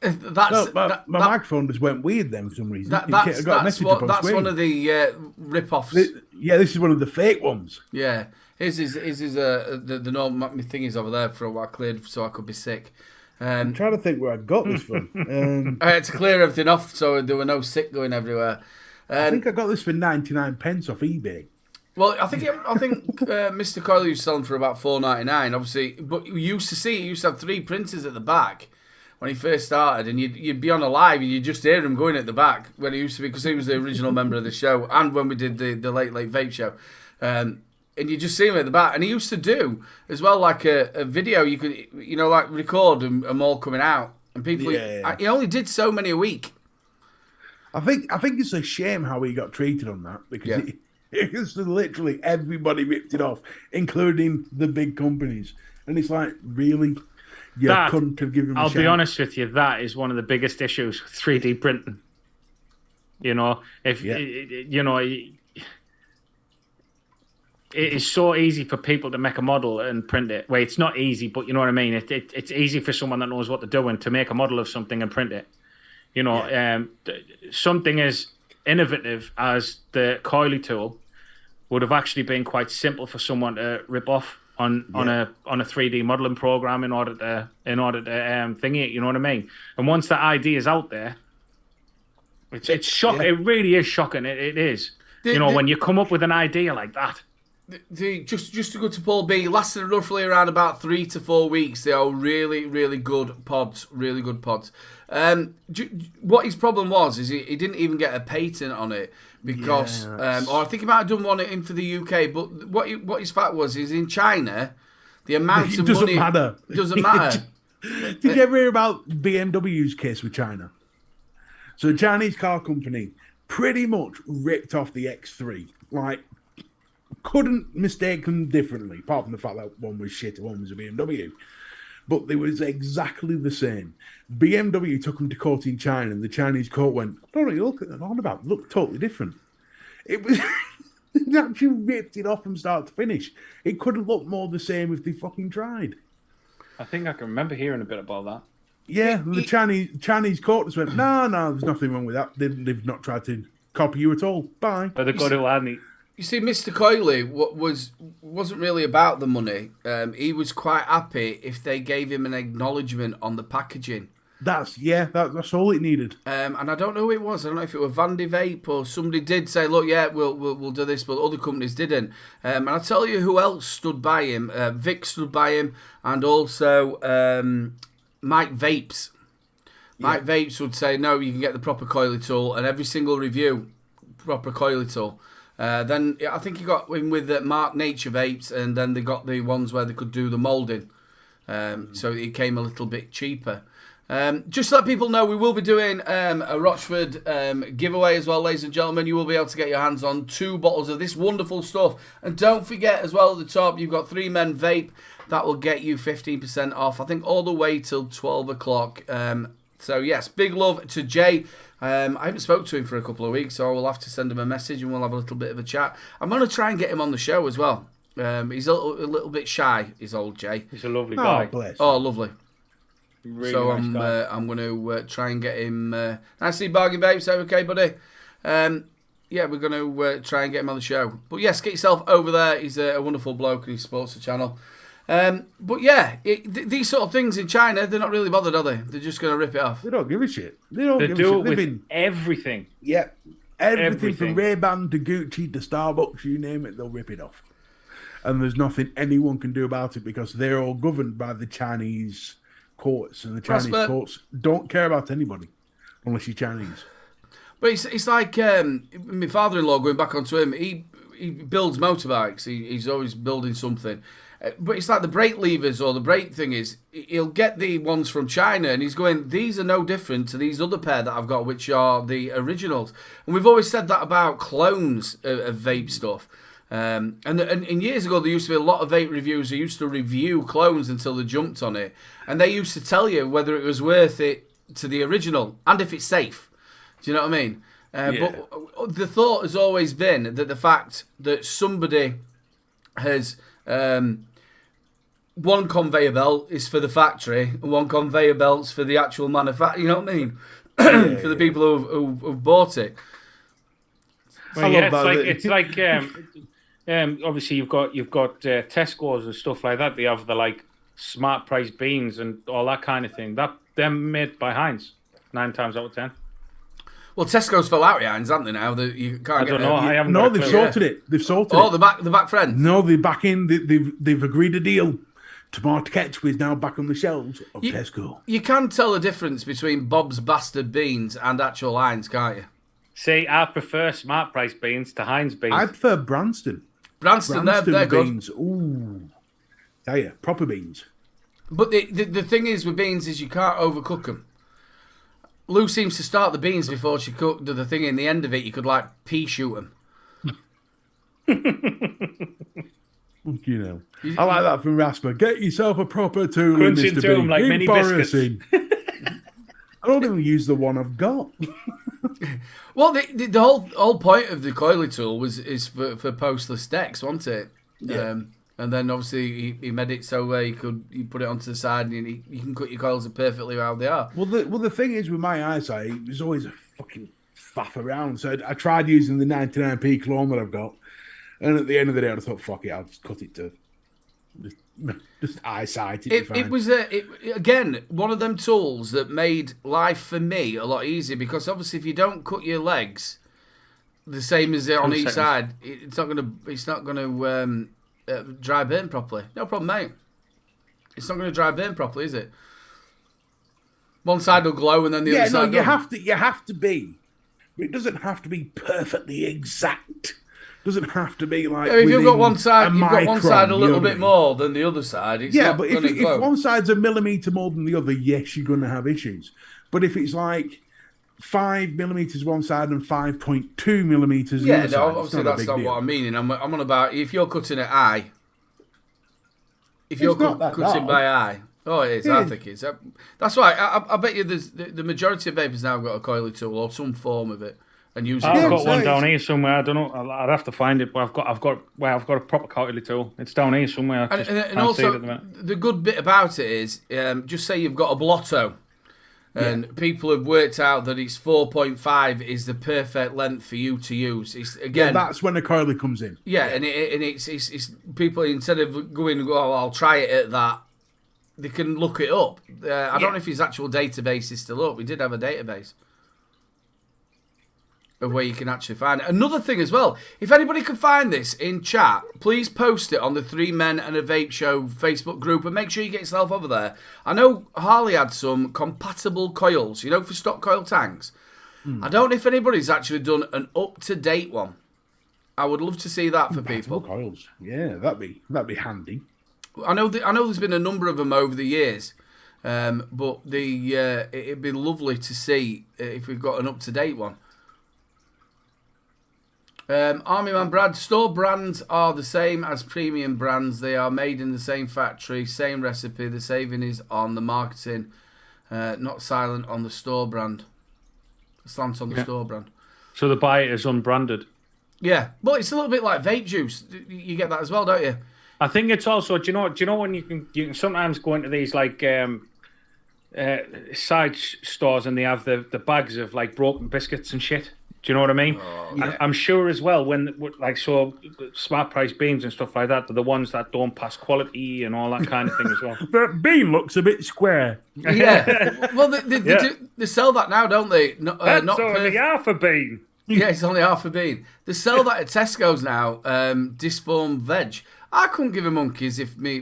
my microphone just went weird then for some reason. That's one of the rip-offs. This is one of the fake ones. Yeah. His is the normal thing is over there for a while cleared so I could be sick. I'm trying to think where I got this from. I had to clear everything off so there were no sick going everywhere. I think I got this for 99 pence off eBay. Well, I think Mr. Coil used to sell them for about $4.99, obviously. But you used to have 3 printers at the back when he first started, and you'd be on a live and you'd just hear him going at the back when he used to be, because he was the original member of the show, and when we did the Late Vape show. And you just see him at the back. And he used to do, as well, like a video, you could, like record them all coming out. And people, he only did so many a week. I think it's a shame how he got treated on that, because it's literally everybody ripped it off, including the big companies. And it's like, really? You couldn't have given him a I'll chance? be honest with you, that is one of the biggest issues with 3D printing. It is so easy for people to make a model and print it. Well, it's not easy, but you know what I mean? It's easy for someone that knows what they're doing to make a model of something and print it. Something as innovative as the Coil tool would have actually been quite simple for someone to rip off on a 3D modeling program in order to thingy it. You know what I mean? And once that idea is out there, it's shocking. It really is shocking. It is. When you come up with an idea like that. Just to go to Paul B, lasted roughly around about 3 to 4 weeks. They are really, really good pods. Really good pods. What his problem was is he didn't even get a patent on it because, or I think he might have done one into the UK. But what his fact was is in China, the amount of money doesn't matter. Did you ever hear about BMW's case with China? So the Chinese car company pretty much ripped off the X3. Like, couldn't mistake them differently, apart from the fact that one was shit and one was a BMW. But they was exactly the same. BMW took them to court in China, and the Chinese court went, I don't know, look at that on about, look totally different. It was, they actually ripped it off from start to finish. It couldn't look more the same if they fucking tried. I think I can remember hearing a bit about that. Yeah, the Chinese court just went, no, there's nothing wrong with that. They've not tried to copy you at all. Bye. But they've got to, hadn't he? You see, Mr. Coyle wasn't really about the money. He was quite happy if they gave him an acknowledgement on the packaging. That's all it needed. And I don't know who it was. I don't know if it was Vandy Vape or somebody did say, look, yeah, we'll do this, but other companies didn't. And I'll tell you who else stood by him. Vic stood by him, and also Mike Vapes. Mike Vapes would say, no, you can get the proper coily tool, and every single review, proper coily tool. Then I think he got in with Mark Nature Vapes, and then they got the ones where they could do the moulding. So it came a little bit cheaper. Just to let people know, we will be doing a Rochford giveaway as well, ladies and gentlemen. You will be able to get your hands on 2 bottles of this wonderful stuff. And don't forget as well at the top, you've got 3 Men Vape. That will get you 15% off, I think, all the way till 12 o'clock. So, yes, big love to Jay. I haven't spoken to him for a couple of weeks, so I will have to send him a message and we'll have a little bit of a chat. I'm going to try and get him on the show as well. He's a little bit shy, is old Jay. He's a lovely guy. Bless. Oh, lovely. Really so nice I'm going to try and get him. Nicely, Bargain Babe. So okay, buddy. Yeah, we're going to try and get him on the show. But yes, get yourself over there. He's a wonderful bloke and he supports the channel. But yeah, these sort of things in China, they're not really bothered, are they? They're just going to rip it off. They don't give a shit. They do it with everything. Yeah, everything from Ray-Ban to Gucci to Starbucks, you name it, they'll rip it off. And there's nothing anyone can do about it because they're all governed by the Chinese courts, and the Chinese courts don't care about anybody unless you're Chinese. But it's like my father-in-law, going back onto him, he builds motorbikes. He's always building something. But it's like the brake levers or the brake thing is, he'll get the ones from China and he's going, these are no different to these other pair that I've got, which are the originals. And we've always said that about clones of vape stuff. And years ago, there used to be a lot of vape reviewers who used to review clones until they jumped on it. And they used to tell you whether it was worth it to the original and if it's safe. Do you know what I mean? But the thought has always been that the fact that somebody has one conveyor belt is for the factory, and one conveyor belt's for the actual manufacturer. You know what I mean? For the people who've bought it. Well, yeah, it's like obviously you've got Tesco's and stuff like that. They have the like smart price beans and all that kind of thing. They're made by Heinz 9 times out of 10. Well, Tesco's fell out, Heinz, haven't they? Now you can't. I don't know. I haven't. No, they've sorted it. They've sorted it. Oh, the back friend. No, they're back in. They've agreed a deal. Tomato ketchup is now back on the shelves of Tesco. You can tell the difference between Bob's Bastard beans and actual Heinz, can't you? See, I prefer smart price beans to Heinz beans. I prefer Branston. Branston they're beans. good. Ooh, tell you, proper beans. But the thing is with beans is you can't overcook them. Lou seems to start the beans before she cooked the thing. In the end of it, you could like pea shoot them. You know, I like that from Rasper. Get yourself a proper tool, Crunching Mr. to B. them like mini biscuits. I don't even use the one I've got. Well, the whole point of the coily tool is for postless decks, wasn't it? Yeah. And then obviously he made it so you put it onto the side and you can cut your coils perfectly how they are. Well, the thing is with my eyesight, there's always a fucking faff around. So I tried using the 99p clone that I've got, and at the end of the day, I thought, fuck it, I'll just cut it to just eyesight. It was again one of them tools that made life for me a lot easier, because obviously if you don't cut your legs the same as on each side, it's not gonna dry burn properly. No problem, mate. It's not going to dry burn properly, is it? One side will glow and then the other side. No, you have to be. It doesn't have to be perfectly exact. It doesn't have to be like. If you've got one side, a little bit more more than the other side. It's but if one side's a millimetre more than the other, yes, you're going to have issues. But if it's like 5 millimeters one side and 5.2 millimeters the other side, obviously that's not what I'm meaning. I'm on about if you're cutting it eye. If you're cutting by eye. Oh, it is. I think it is. That's why I bet you the majority of vapors now have got a coily tool or some form of it and use it. I've got one down here somewhere. I don't know. I'd have to find it, but I've got a proper coily tool. It's down here somewhere. And also the good bit about it is, just say you've got a blotto. And people have worked out that it's 4.5 is the perfect length for you to use. It's again, that's when the coily comes in. And it's people, instead of going, oh, I'll try it at that, they can look it up. I don't know if his actual database is still up. We did have a database of where you can actually find it. Another thing as well, if anybody can find this in chat, please post it on the 3 Men and a Vape Show Facebook group and make sure you get yourself over there. I know Harley had some compatible coils, for stock coil tanks. I don't know if anybody's actually done an up-to-date one. I would love to see that for people. Coils, yeah, that'd be handy. I know there's been a number of them over the years, but it'd be lovely to see if we've got an up-to-date one. Army Man Brad, store brands are the same as premium brands. They are made in the same factory, same recipe. The saving is on the marketing, not silent on the store brand. Slant on the store brand. So the buy it is unbranded. Yeah, but it's a little bit like vape juice. You get that as well, don't you? I think it's also. Do you know when you can sometimes go into these like side stores and they have the bags of like broken biscuits and shit. Do you know what I mean? Oh, yeah. I'm sure as well smart price beans and stuff like that are the ones that don't pass quality and all that kind of thing as well. That bean looks a bit square. Yeah. Well, they sell that now, don't they? That's only half a bean. Yeah, it's only half a bean. They sell that at Tesco's now, disformed veg. I couldn't give a monkeys if me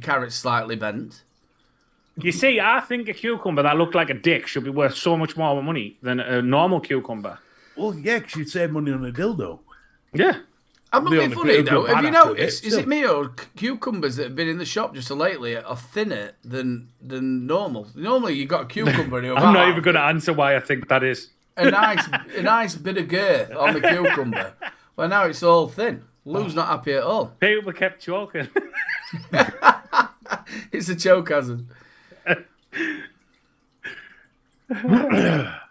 carrot's slightly bent. You see, I think a cucumber that looked like a dick should be worth so much more money than a normal cucumber. Well, yeah, because you'd save money on a dildo. Yeah. I'm not being funny, though. Have you noticed, is it me or cucumbers that have been in the shop just lately are thinner than normal? Normally, you got a cucumber in your I'm not even going to answer why I think that is. A nice bit of girth on the cucumber. Well, now it's all thin. Lou's not happy at all. People kept choking. It's a choke hazard.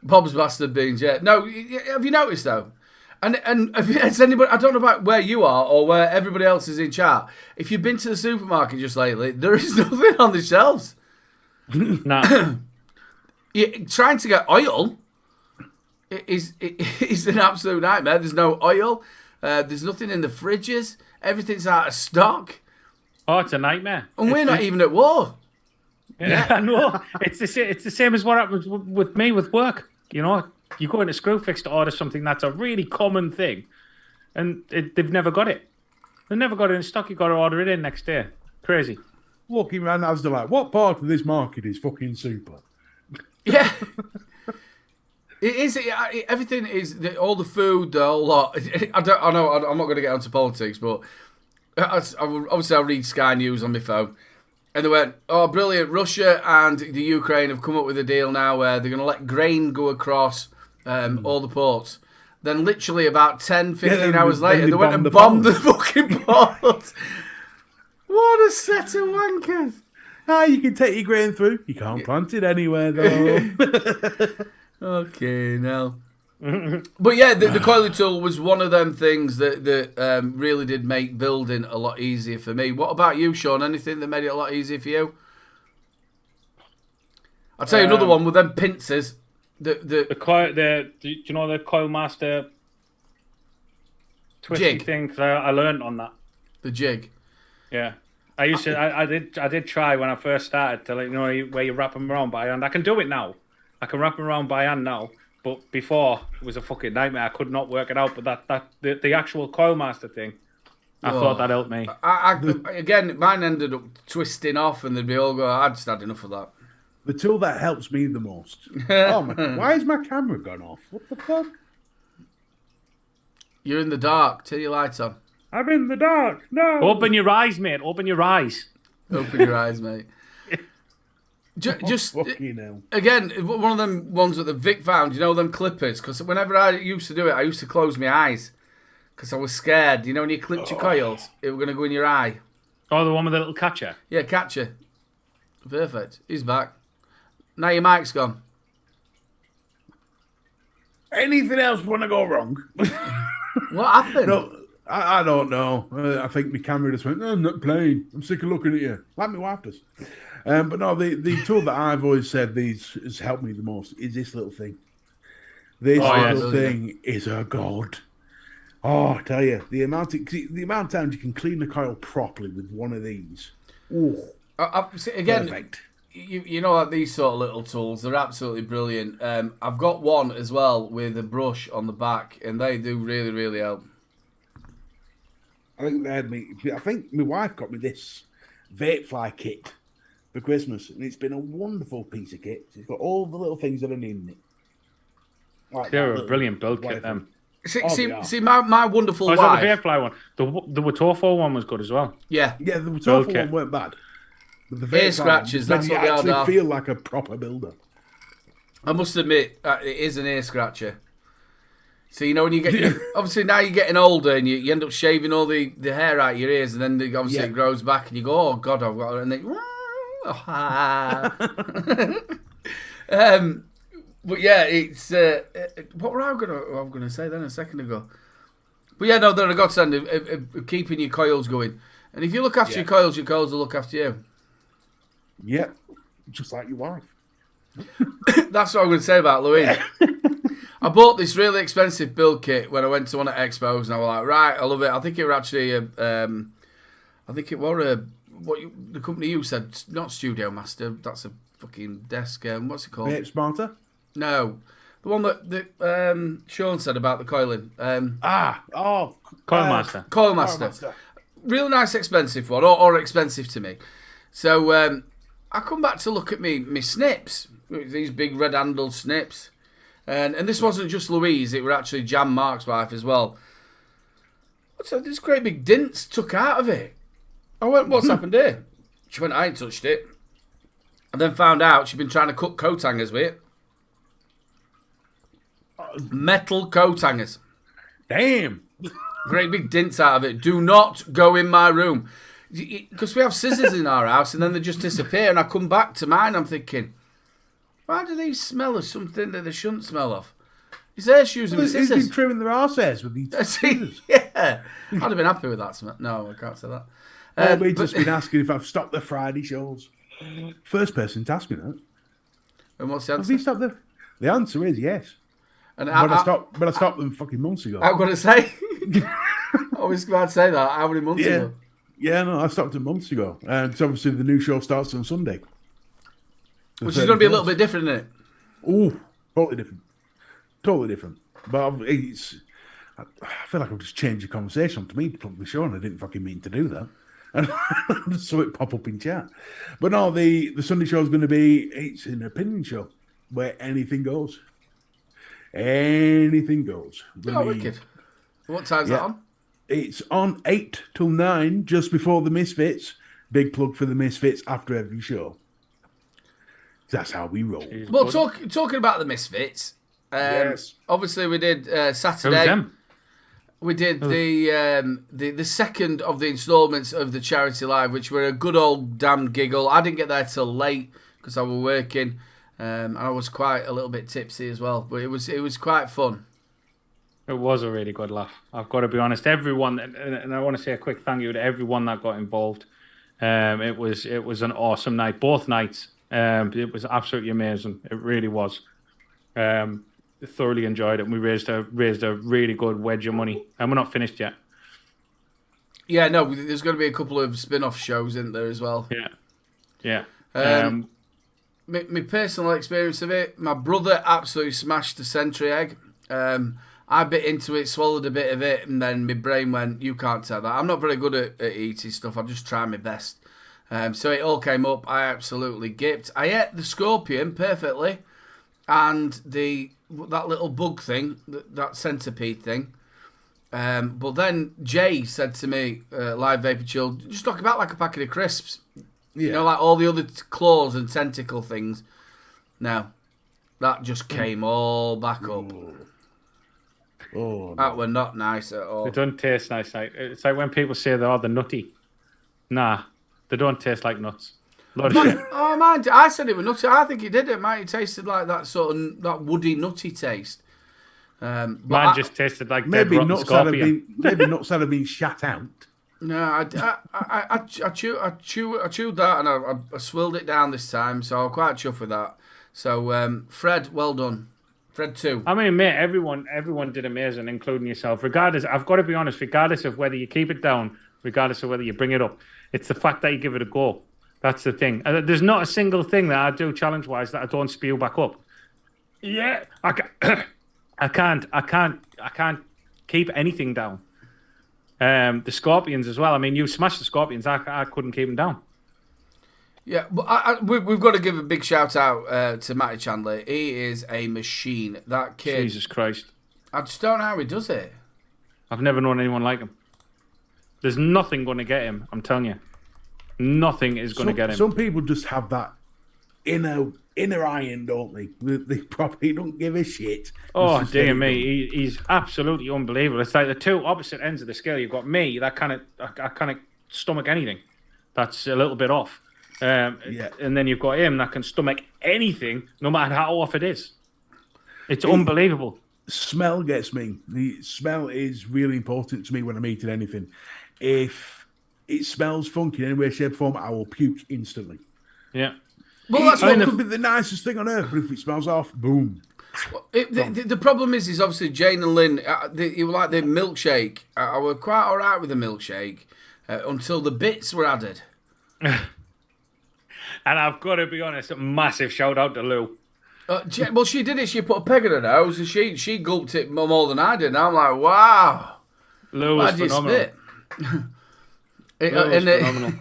Bob's Bastard beans, yeah. No, have you noticed though? And has anybody? I don't know about where you are or where everybody else is in chat. If you've been to the supermarket just lately, there is nothing on the shelves. Nah. You're trying to get oil is an absolute nightmare. There's no oil. There's nothing in the fridges. Everything's out of stock. Oh, it's a nightmare. And we're not even at war. Yeah, I know. It's the same as what happens with me with work. You know, you go into Screwfix to order something that's a really common thing, and they've never got it. They've never got it in stock. You got to order it in next day. Crazy. Walking around Asda like, what part of this market is fucking super? Yeah. It is. Everything is all the food, the whole lot. I know. I'm not going to get onto politics, but obviously I read Sky News on my phone, and they went, "Oh, brilliant! Russia and the Ukraine have come up with a deal now where they're going to let grain go across all the ports." Then, literally about 10, 15 hours later, they went and bombed the fucking port. What a set of wankers! You can take your grain through. You can't plant it anywhere though. Okay, now. But yeah, the coiling tool was one of them things that really did make building a lot easier for me. What about you, Sean? Anything that made it a lot easier for you? I'll tell you another one with them pincers. The coil, do you know the Coil Master twisty jig thing? Because I learned on that. The jig. Yeah. I used to. I did try when I first started to, like, you know, where you wrap them around by hand. I can do it now. I can wrap them around by hand now. But before, it was a fucking nightmare. I could not work it out. But the actual Coil Master thing, I thought that helped me. Again, mine ended up twisting off, and they'd be all go. I just had enough of that. The tool that helps me the most. Oh my! Why is my camera gone off? What the fuck? You're in the dark. Turn your lights on. I'm in the dark. No. Open your eyes, mate. Open your eyes. Open your eyes, mate. Just again, one of them ones that the Vic found, you know, them clippers. Because whenever I used to do it, I used to close my eyes because I was scared. You know, when you clipped your coils, it was going to go in your eye. Oh, the one with the little catcher. Yeah, catcher. Perfect. He's back. Now your mic's gone. Anything else want to go wrong? What happened? No, I don't know. I think my camera just went, "No, I'm not playing. I'm sick of looking at you." Like my wife does. But no, the tool that I've always said has helped me the most is this little thing. This little thing is a god. Oh, I tell you, the amount of times you can clean the coil properly with one of these. Oh, again, perfect. You know, like these sort of little tools, they're absolutely brilliant. I've got one as well with a brush on the back, and they do really, really help. I think my wife got me this vape fly kit for Christmas, and it's been a wonderful piece of kit. It's got all the little things that I need in it. Like they're a brilliant build kit, them. See, my wonderful wife. Was that the Vapefly one? The Watofo one was good as well. Yeah, the Watofo one weren't bad. But the ear scratches, that's what they are. You actually feel like a proper builder. I must admit, it is an ear scratcher. So, you know, when you get... obviously, now you're getting older and you end up shaving all the hair out of your ears, and then obviously it grows back and you go, oh, God, I've got it. And then... but yeah, it's... what were I going to say then a second ago? But yeah, no, they're a godsend of keeping your coils going. And if you look after your coils will look after you. Yeah, just like your wife. That's what I'm going to say about Louise. I bought this really expensive build kit when I went to one of the expos, and I was like, right, I love it. I think it were actually the company you said, not Studio Master. That's a fucking desk. What's it called? Vape Smarter? No, the one that Sean said about the coiling. Coil Master. Coil Master. Really nice, expensive one, or expensive to me. So I come back to look at me snips, these big red-handled snips. And this wasn't just Louise, it were actually Jan Mark's wife as well. So this great big dents took out of it. I went, what's happened here? She went, I ain't touched it. And then found out she'd been trying to cut coat hangers with it. Metal coat hangers. Damn. Great big dents out of it. Do not go in my room. Because we have scissors in our house and then they just disappear. And I come back to mine, I'm thinking, why do these smell of something that they shouldn't smell of? His hair shoes and He's been scissors. trimming their arse hairs with these scissors. Yeah. I'd have been happy with that. No, I can't say that. We've just been asking if I've stopped the Friday shows. First person to ask me that. And what's the answer? Have you stopped the... The answer is yes. And But I stopped them fucking months ago. I'm going to say. I was about to say that. How many months ago? Yeah, no, I stopped them months ago. And so obviously the new show starts on Sunday. Which is going to be a little bit different, isn't it? Oh, totally different. Totally different. But I feel like I've just changed the conversation to me to plug the show, and I didn't fucking mean to do that. And I just saw it pop up in chat. But no, the Sunday show is going to be, it's an opinion show where anything goes. Anything goes. Oh, wicked. What time's that on? It's on 8 till 9, just before the Misfits. Big plug for the Misfits after every show. That's how we roll. Well, talking about the Misfits, Yes. obviously we did Saturday. Who's them? We did the second of the instalments of the Charity Live, which were a good old damn giggle. I didn't get there till late because I was working, and I was quite a little bit tipsy as well. But it was quite fun. It was a really good laugh. I've got to be honest. Everyone, and I want to say a quick thank you to everyone that got involved. It was an awesome night. Both nights. It was absolutely amazing. It really was. Thoroughly enjoyed it. And we raised a really good wedge of money, and we're not finished yet. Yeah, no, there's going to be a couple of spin-off shows in there as well. Yeah. My personal experience of it, my brother absolutely smashed the Sentry egg. I bit into it, swallowed a bit of it, and then my brain went, you can't tell that. I'm not very good at eating stuff. I just try my best. So it all came up. I absolutely gipped. I ate the scorpion perfectly, and that little bug thing, that centipede thing. But then Jay said to me, live Vapor Chill, just talk about like a packet of crisps. Yeah. You know, like all the other claws and tentacle things. Now, that just came all back up. Oh, no. That were not nice at all. They don't taste nice. It's like when people say they're nutty. Nah, they don't taste like nuts. Lot of shit. Oh man, I said it was nutty. I think it did. It might have tasted like that sort of that woody nutty taste. Mine just tasted like maybe dead rotten nuts scorpion. nuts had been shat out. No, I chewed that and I swilled it down this time, so I'm quite chuffed with that. So Fred, well done. Fred 2. I mean, mate, everyone did amazing, including yourself. Regardless, I've got to be honest, regardless of whether you keep it down, regardless of whether you bring it up, it's the fact that you give it a go. That's the thing. There's not a single thing that I do challenge-wise that I don't spew back up. Yeah, I can't keep anything down. The scorpions as well. I mean, you smashed the scorpions. I couldn't keep them down. Yeah, but we've got to give a big shout out to Matty Chandler. He is a machine. That kid. Jesus Christ. I just don't know how he does it. I've never known anyone like him. There's nothing going to get him, I'm telling you. Nothing is going to get him. Some people just have that inner iron, don't they? They probably don't give a shit. Oh, dear me. He's absolutely unbelievable. It's like the two opposite ends of the scale. You've got me, I kind of stomach anything. That's a little bit off. And then you've got him that can stomach anything, no matter how off it is. It's unbelievable. Smell gets me. The smell is really important to me when I'm eating anything. If it smells funky in any way, shape, or form, I will puke instantly. Yeah. Well, that's what could be the nicest thing on earth, but if it smells off, boom. The problem is obviously Jane and Lynn, you were like the milkshake. I were quite all right with the milkshake until the bits were added. And I've got to be honest, a massive shout out to Lou. Well, she did it. She put a peg in her nose and she gulped it more than I did. And I'm like, wow. Lou was phenomenal. Phenomenal.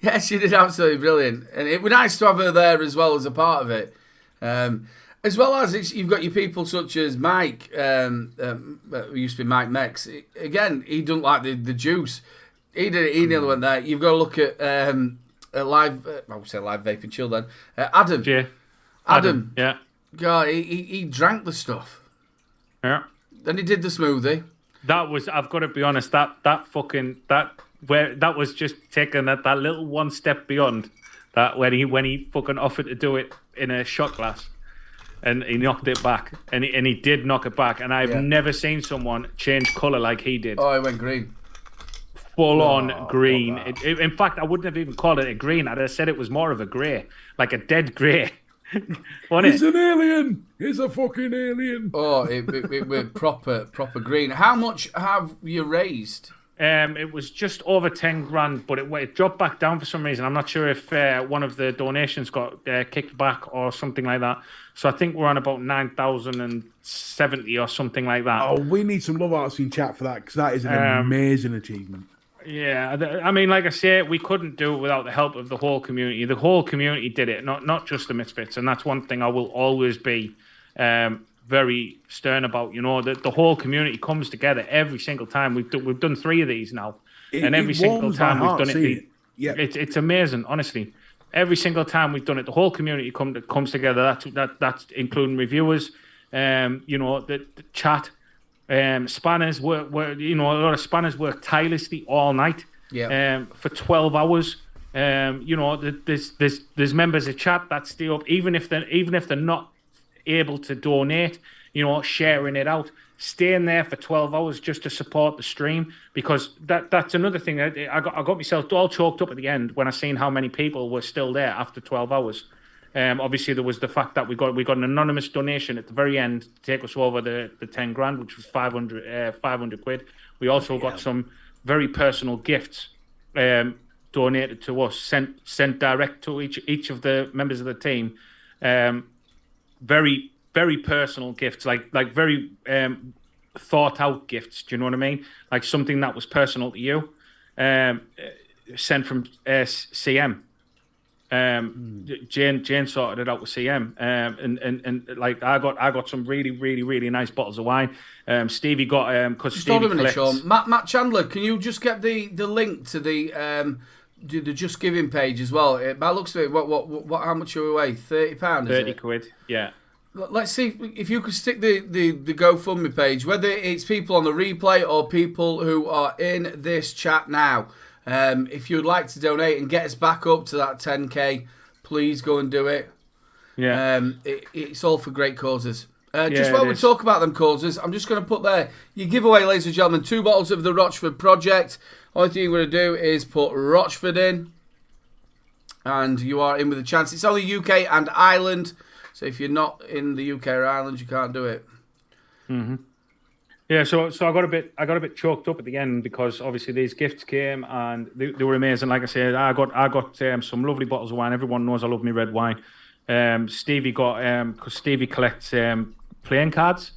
Yeah, she did absolutely brilliant. And it was nice to have her there as well as a part of it. As well as you've got your people such as Mike, who used to be Mike Mex. Again, he doesn't like the juice. He did it. He nearly went there. You've got to look at live. I would say live vaping chill then. Adam. Yeah. Adam. Yeah. God, he drank the stuff. Yeah. Then he did the smoothie. That was. I've got to be honest. That was just taking that little one step beyond that when he fucking offered to do it in a shot glass. and he knocked it back, and he did knock it back, and I've never seen someone change colour like he did. Oh, it went green. Full on green. In fact, I wouldn't have even called it a green. I'd have said it was more of a grey, like a dead grey. He's an alien. He's a fucking alien. Oh, it was proper green. How much have you raised? It was just over 10 grand, but it dropped back down for some reason. I'm not sure if one of the donations got kicked back or something like that. So I think we're on about 9,070 or something like that. Oh, we need some love arts in chat for that, because that is an amazing achievement. Yeah, I mean, like I say, we couldn't do it without the help of the whole community. The whole community did it, not just the Misfits, and that's one thing I will always be very stern about. You know, that the whole community comes together every single time. We've done 3 of these now, and every single time we've done it, it's amazing, honestly. Every single time we've done it, the whole community comes together. That's including reviewers, you know, the chat. Spanners work, you know, a lot of spanners work tirelessly all night. For 12 hours. You know, there's members of chat that stay up, even if they're not able to donate. You know, sharing it out, staying there for 12 hours just to support the stream, because that's another thing. I got myself all choked up at the end when I seen how many people were still there after 12 hours. Obviously, there was the fact that we got an anonymous donation at the very end to take us over the 10 grand, which was 500 quid. We also got some very personal gifts donated to us, sent direct to each of the members of the team. Very, very personal gifts, like very thought out gifts. Do you know what I mean? Like something that was personal to you, sent from CM. Jane sorted it out with CM, and like I got some really, really, really nice bottles of wine. Stevie got because Stevie collects... Sean. Matt Chandler, can you just get the link to the Just Giving page as well? By the looks of it, what how much are we away? £30? 30 quid, yeah. Let's see if you could stick the GoFundMe page, whether it's people on the replay or people who are in this chat now. If you'd like to donate and get us back up to that 10k, please go and do it. Yeah, it's all for great causes. Just while we talk about them causes, I'm just going to put there your giveaway, ladies and gentlemen, 2 bottles of the Rochford Project. All thing you're going to do is put Rochford in, and you are in with a chance. It's only UK and Ireland, so if you're not in the UK or Ireland, you can't do it. Mm-hmm. Yeah, so I got a bit choked up at the end, because obviously these gifts came and they were amazing. Like I said, I got some lovely bottles of wine. Everyone knows I love me red wine. Stevie got because Stevie collects playing cards,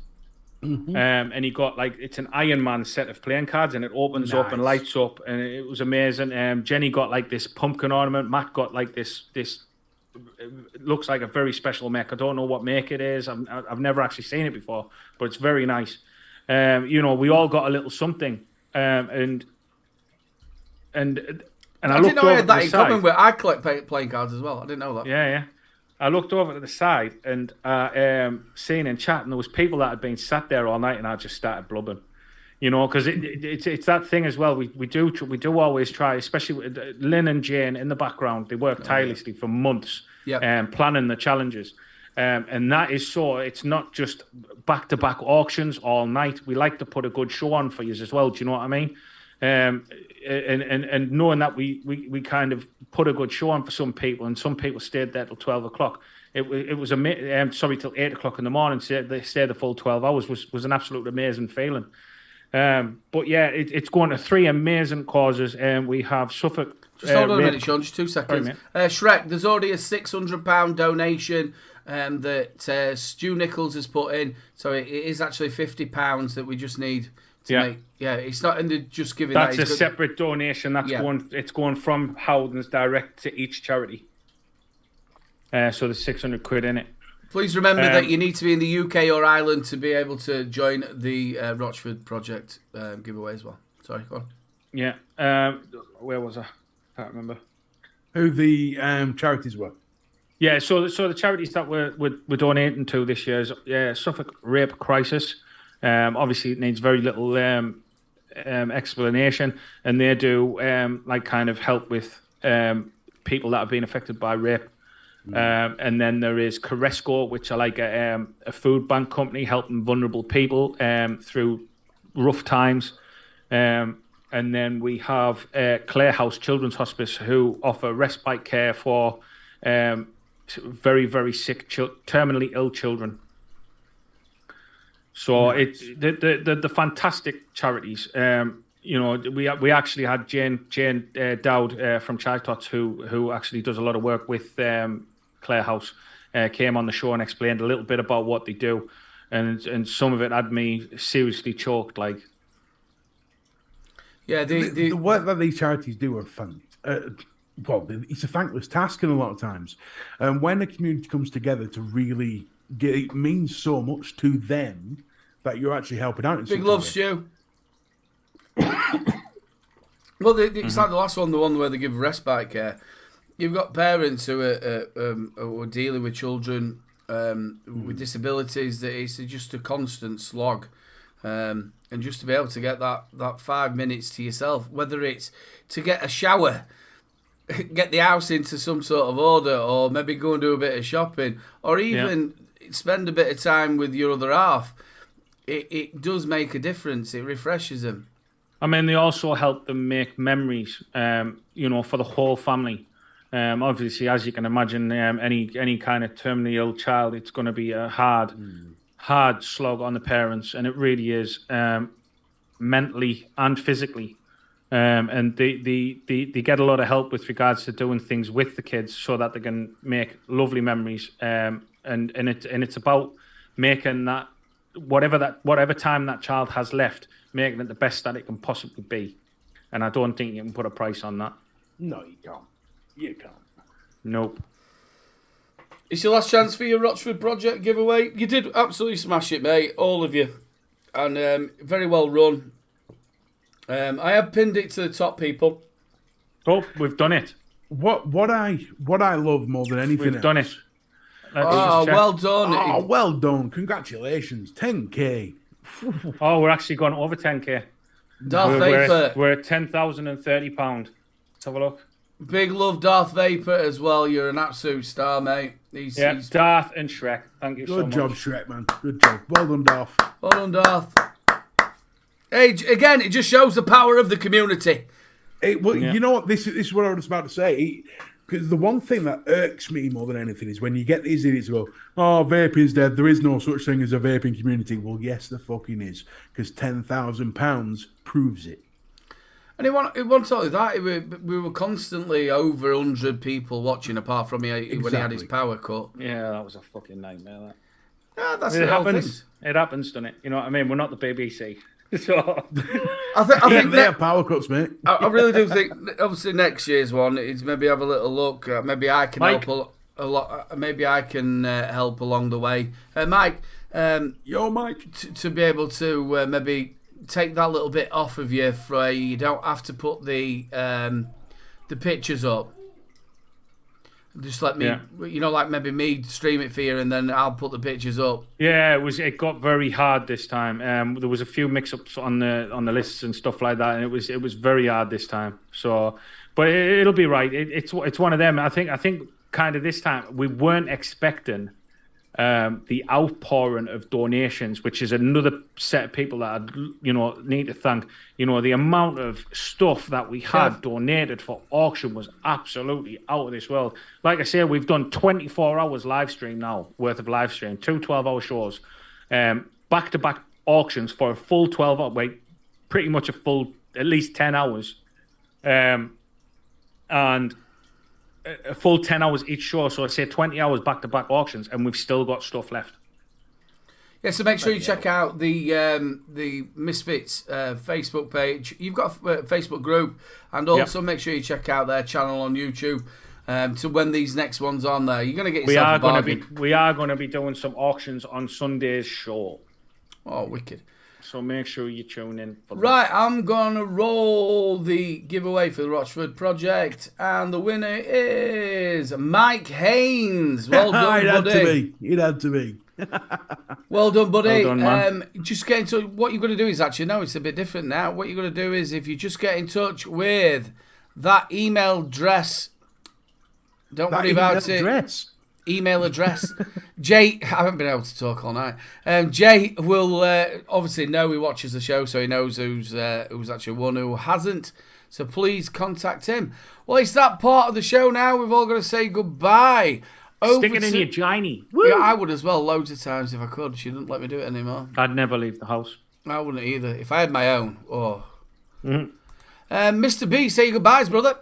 and he got it's an Iron Man set of playing cards, and it opens up and lights up, and it was amazing. Jenny got this pumpkin ornament. Matt got this. It looks like a very special make. I don't know what make it is. I've never actually seen it before, but it's very nice. You know, we all got a little something, and I looked over to the side. I collect playing cards as well. I didn't know that. Yeah. I looked over to the side and seen in chat, and there was people that had been sat there all night, and I just started blubbering. You know, because it's that thing as well. We do always try, especially with Lynn and Jane in the background. They work tirelessly for months, planning the challenges. And that is so. It's not just back-to-back auctions all night. We like to put a good show on for you as well. Do you know what I mean? And knowing that we kind of put a good show on for some people, and some people stayed there till 12 o'clock. It was till 8 o'clock in the morning. They stayed the full 12 hours. Was an absolute amazing feeling. But yeah, it's going to 3 amazing causes, and we have Suffolk. Just hold on a minute, Sean. Just 2 seconds. Shrek, there's already a £600 donation that Stu Nichols has put in, so it is actually £50 that we just need to make. Yeah, it's not in the Just Giving. That's a separate donation. It's going from Howden's direct to each charity. So there's 600 quid in it. Please remember that you need to be in the UK or Ireland to be able to join the Rochford Project giveaway as well. Sorry, go on. Yeah. Where was I? Can't remember. Who the charities were. Yeah, so the charities that we're donating to this year is Suffolk Rape Crisis. Obviously, it needs very little explanation, and they do kind of help with people that have been affected by rape. And then there is Caresco, which are like a food bank company helping vulnerable people through rough times. And then we have Clare House Children's Hospice, who offer respite care for very, very sick, terminally ill children. So it's the fantastic charities. We actually had Jane Dowd from Child Tots, who actually does a lot of work with Clare House, came on the show and explained a little bit about what they do, and some of it had me seriously choked. Like, yeah, the work that these charities do are fun. It's a thankless task, and a lot of times, and when a community comes together to really it means so much to them that you're actually helping out. Big love, Stu. Well, it's like the last one, the one where they give respite care. You've got parents who are dealing with children with disabilities. That it's just a constant slog, and just to be able to get that 5 minutes to yourself, whether it's to get a shower, get the house into some sort of order, or maybe go and do a bit of shopping, or even spend a bit of time with your other half. It does make a difference. It refreshes them. I mean, they also help them make memories, for the whole family. Obviously, as you can imagine, any kind of terminally ill child, it's going to be a hard slog on the parents, and it really is, mentally and physically. And they get a lot of help with regards to doing things with the kids so that they can make lovely memories. And it's about making that whatever time that child has left, making it the best that it can possibly be. And I don't think you can put a price on that. No, you can't. You can't. Nope. It's your last chance for your Rochford project giveaway. You did absolutely smash it, mate, all of you, and very well run. I have pinned it to the top, people. Oh, we've done it. What I love more than anything We've done it. Well done. Oh, well done. Congratulations. 10K. Oh, we're actually gone over 10K. Darth Vapor. We're at £10,030. Let's have a look. Big love, Darth Vapor, as well. You're an absolute star, mate. He's Darth and Shrek. Thank you so much. Good job, Shrek, man. Good job. Well done, Darth. Well done, Darth. Hey, again, it just shows the power of the community. You know what? This is what I was about to say. Because the one thing that irks me more than anything is when you get these idiots go, "Oh, vaping's dead. There is no such thing as a vaping community." Well, yes, there fucking is. Because £10,000 proves it. And it wasn't only that. We were constantly over 100 people watching, apart from when he had his power cut. Yeah, that was a fucking nightmare. That. Yeah, that's it happens. It happens, doesn't it? You know what I mean? We're not the BBC. So I think they have power cuts, mate. I really do think, obviously, next year's one is maybe have a little look. Maybe I can help a lot. Maybe I can help along the way, Mike. Yo, Mike, to be able to maybe take that little bit off of you, for you don't have to put the pictures up. Just let me, like maybe me stream it for you, and then I'll put the pictures up. Yeah, it got very hard this time. There was a few mix-ups on the lists and stuff like that, and it was very hard this time. So, but it'll be right. It's one of them. I think kind of this time we weren't expecting the outpouring of donations, which is another set of people that I need to thank. The amount of stuff that we had donated for auction was absolutely out of this world. Like I say, we've done 24 hours live stream now, worth of live stream, 2 12-hour shows, back-to-back auctions for a full 12-hour, pretty much a full, at least 10 hours, and a full 10 hours each show, so I say 20 hours back-to-back auctions, and we've still got stuff left. Yeah, so make sure you check out the Misfits Facebook page. You've got a Facebook group, and also make sure you check out their channel on YouTube. To when these next ones on there, you're going to get yourself a bargain. We are going to be doing some auctions on Sunday's show. Oh, wicked. So make sure you tune in for that. Right, I'm going to roll the giveaway for the Rochford project, and the winner is Mike Haynes. Well done, buddy. It had to be. Well done, buddy. Well done, man. Just get in touch. What you're going to do is actually, no, it's a bit different now. What you're going to do is, if you just get in touch with that email address, don't worry about it. email address. Jay, I haven't been able to talk all night. Jay will obviously know he watches the show, so he knows who's actually won, who hasn't. So please contact him. Well, it's that part of the show now. We've all got to say goodbye. Stick it in your giny. Yeah, I would as well, loads of times if I could. She didn't let me do it anymore. I'd never leave the house. I wouldn't either. If I had my own. Mr. B, say your goodbyes, brother.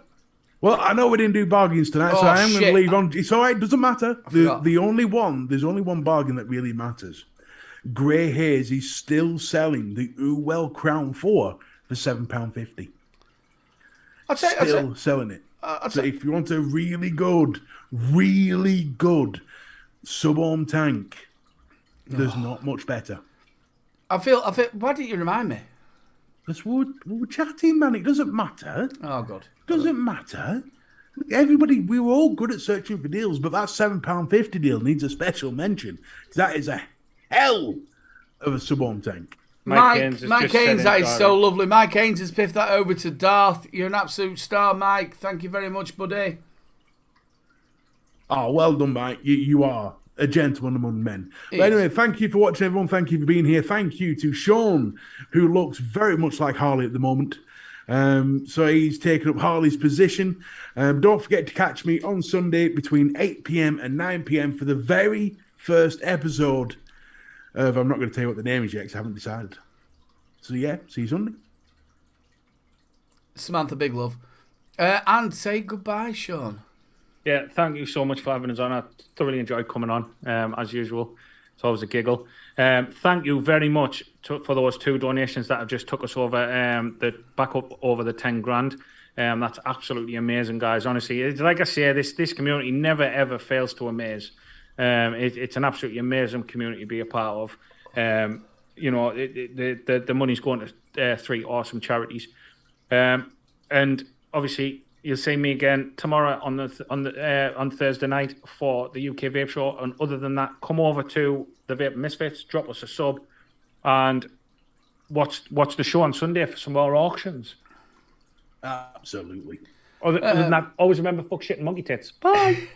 Well, I know we didn't do bargains tonight, so I am going to leave on. It's all right, doesn't matter. There's only one bargain that really matters. Grey Haze is still selling the Well Crown 4 for £7.50. Still selling it. So if you want a really good sub-ohm tank, there's not much better. I feel. Why didn't you remind me? Because we're chatting, man. It doesn't matter. Oh, God. Doesn't matter. Everybody, we were all good at searching for deals, but that £7.50 deal needs a special mention. That is a hell of a sub-ohm tank. Mike Haynes, that is so lovely. Mike Haynes has piffed that over to Darth. You're an absolute star, Mike. Thank you very much, buddy. Oh, well done, Mike. You are a gentleman among men. But anyway, thank you for watching, everyone. Thank you for being here. Thank you to Sean, who looks very much like Harley at the moment. So he's taken up Harley's position. Don't forget to catch me on Sunday between 8 p.m. and 9 p.m. for the very first episode of, I'm not going to tell you what the name is yet because I haven't decided. So yeah, see you Sunday. Samantha, big love. And say goodbye, Sean. Yeah, thank you so much for having us on. I thoroughly enjoyed coming on, as usual. It's always a giggle. Thank you very much for those 2 donations that have just took us over, back up over the 10 grand. That's absolutely amazing, guys. Honestly, it's, like I say, this community never ever fails to amaze. It's an absolutely amazing community to be a part of. You know, the money's going to 3 awesome charities, and obviously you'll see me again tomorrow on Thursday night for the UK Vape Show. And other than that, come over to the Vape Misfits, drop us a sub, and watch the show on Sunday for some more auctions. Absolutely. Other than that, always remember, fuck shit and monkey tits. Bye.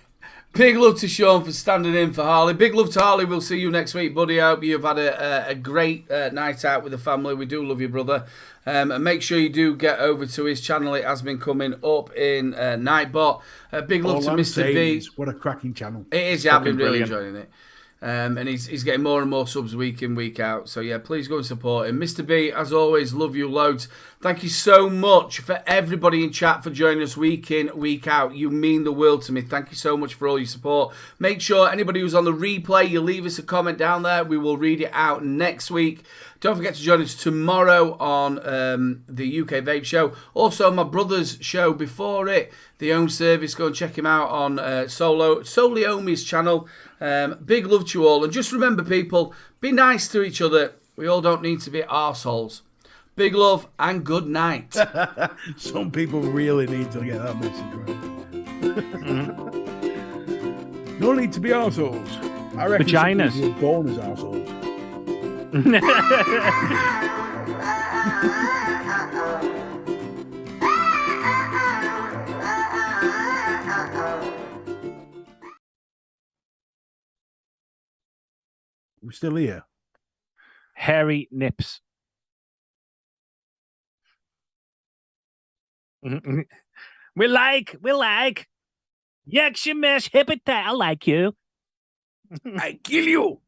Big love to Sean for standing in for Harley. Big love to Harley. We'll see you next week, buddy. I hope you've had a great night out with the family. We do love you, brother. And make sure you do get over to his channel. It has been coming up in Nightbot. Big love to Mr. B. What a cracking channel. It is. Yeah, I've been really enjoying it. And he's getting more and more subs week in, week out. So, yeah, please go and support him. Mr. B, as always, love you loads. Thank you so much for everybody in chat for joining us week in, week out. You mean the world to me. Thank you so much for all your support. Make sure anybody who's on the replay, you leave us a comment down there. We will read it out next week. Don't forget to join us tomorrow on the UK Vape Show. Also, my brother's show before it, The Own Service. Go and check him out on Soliomi's channel. Big love to you all. And just remember, people, be nice to each other. We all don't need to be arseholes. Big love and good night. Some people really need to get that message right. No need to be arseholes. I reckon vaginas. Some people were born as arseholes. We're still here. Hairy nips. We like. Yakshimesh hippity, I like you. I kill you.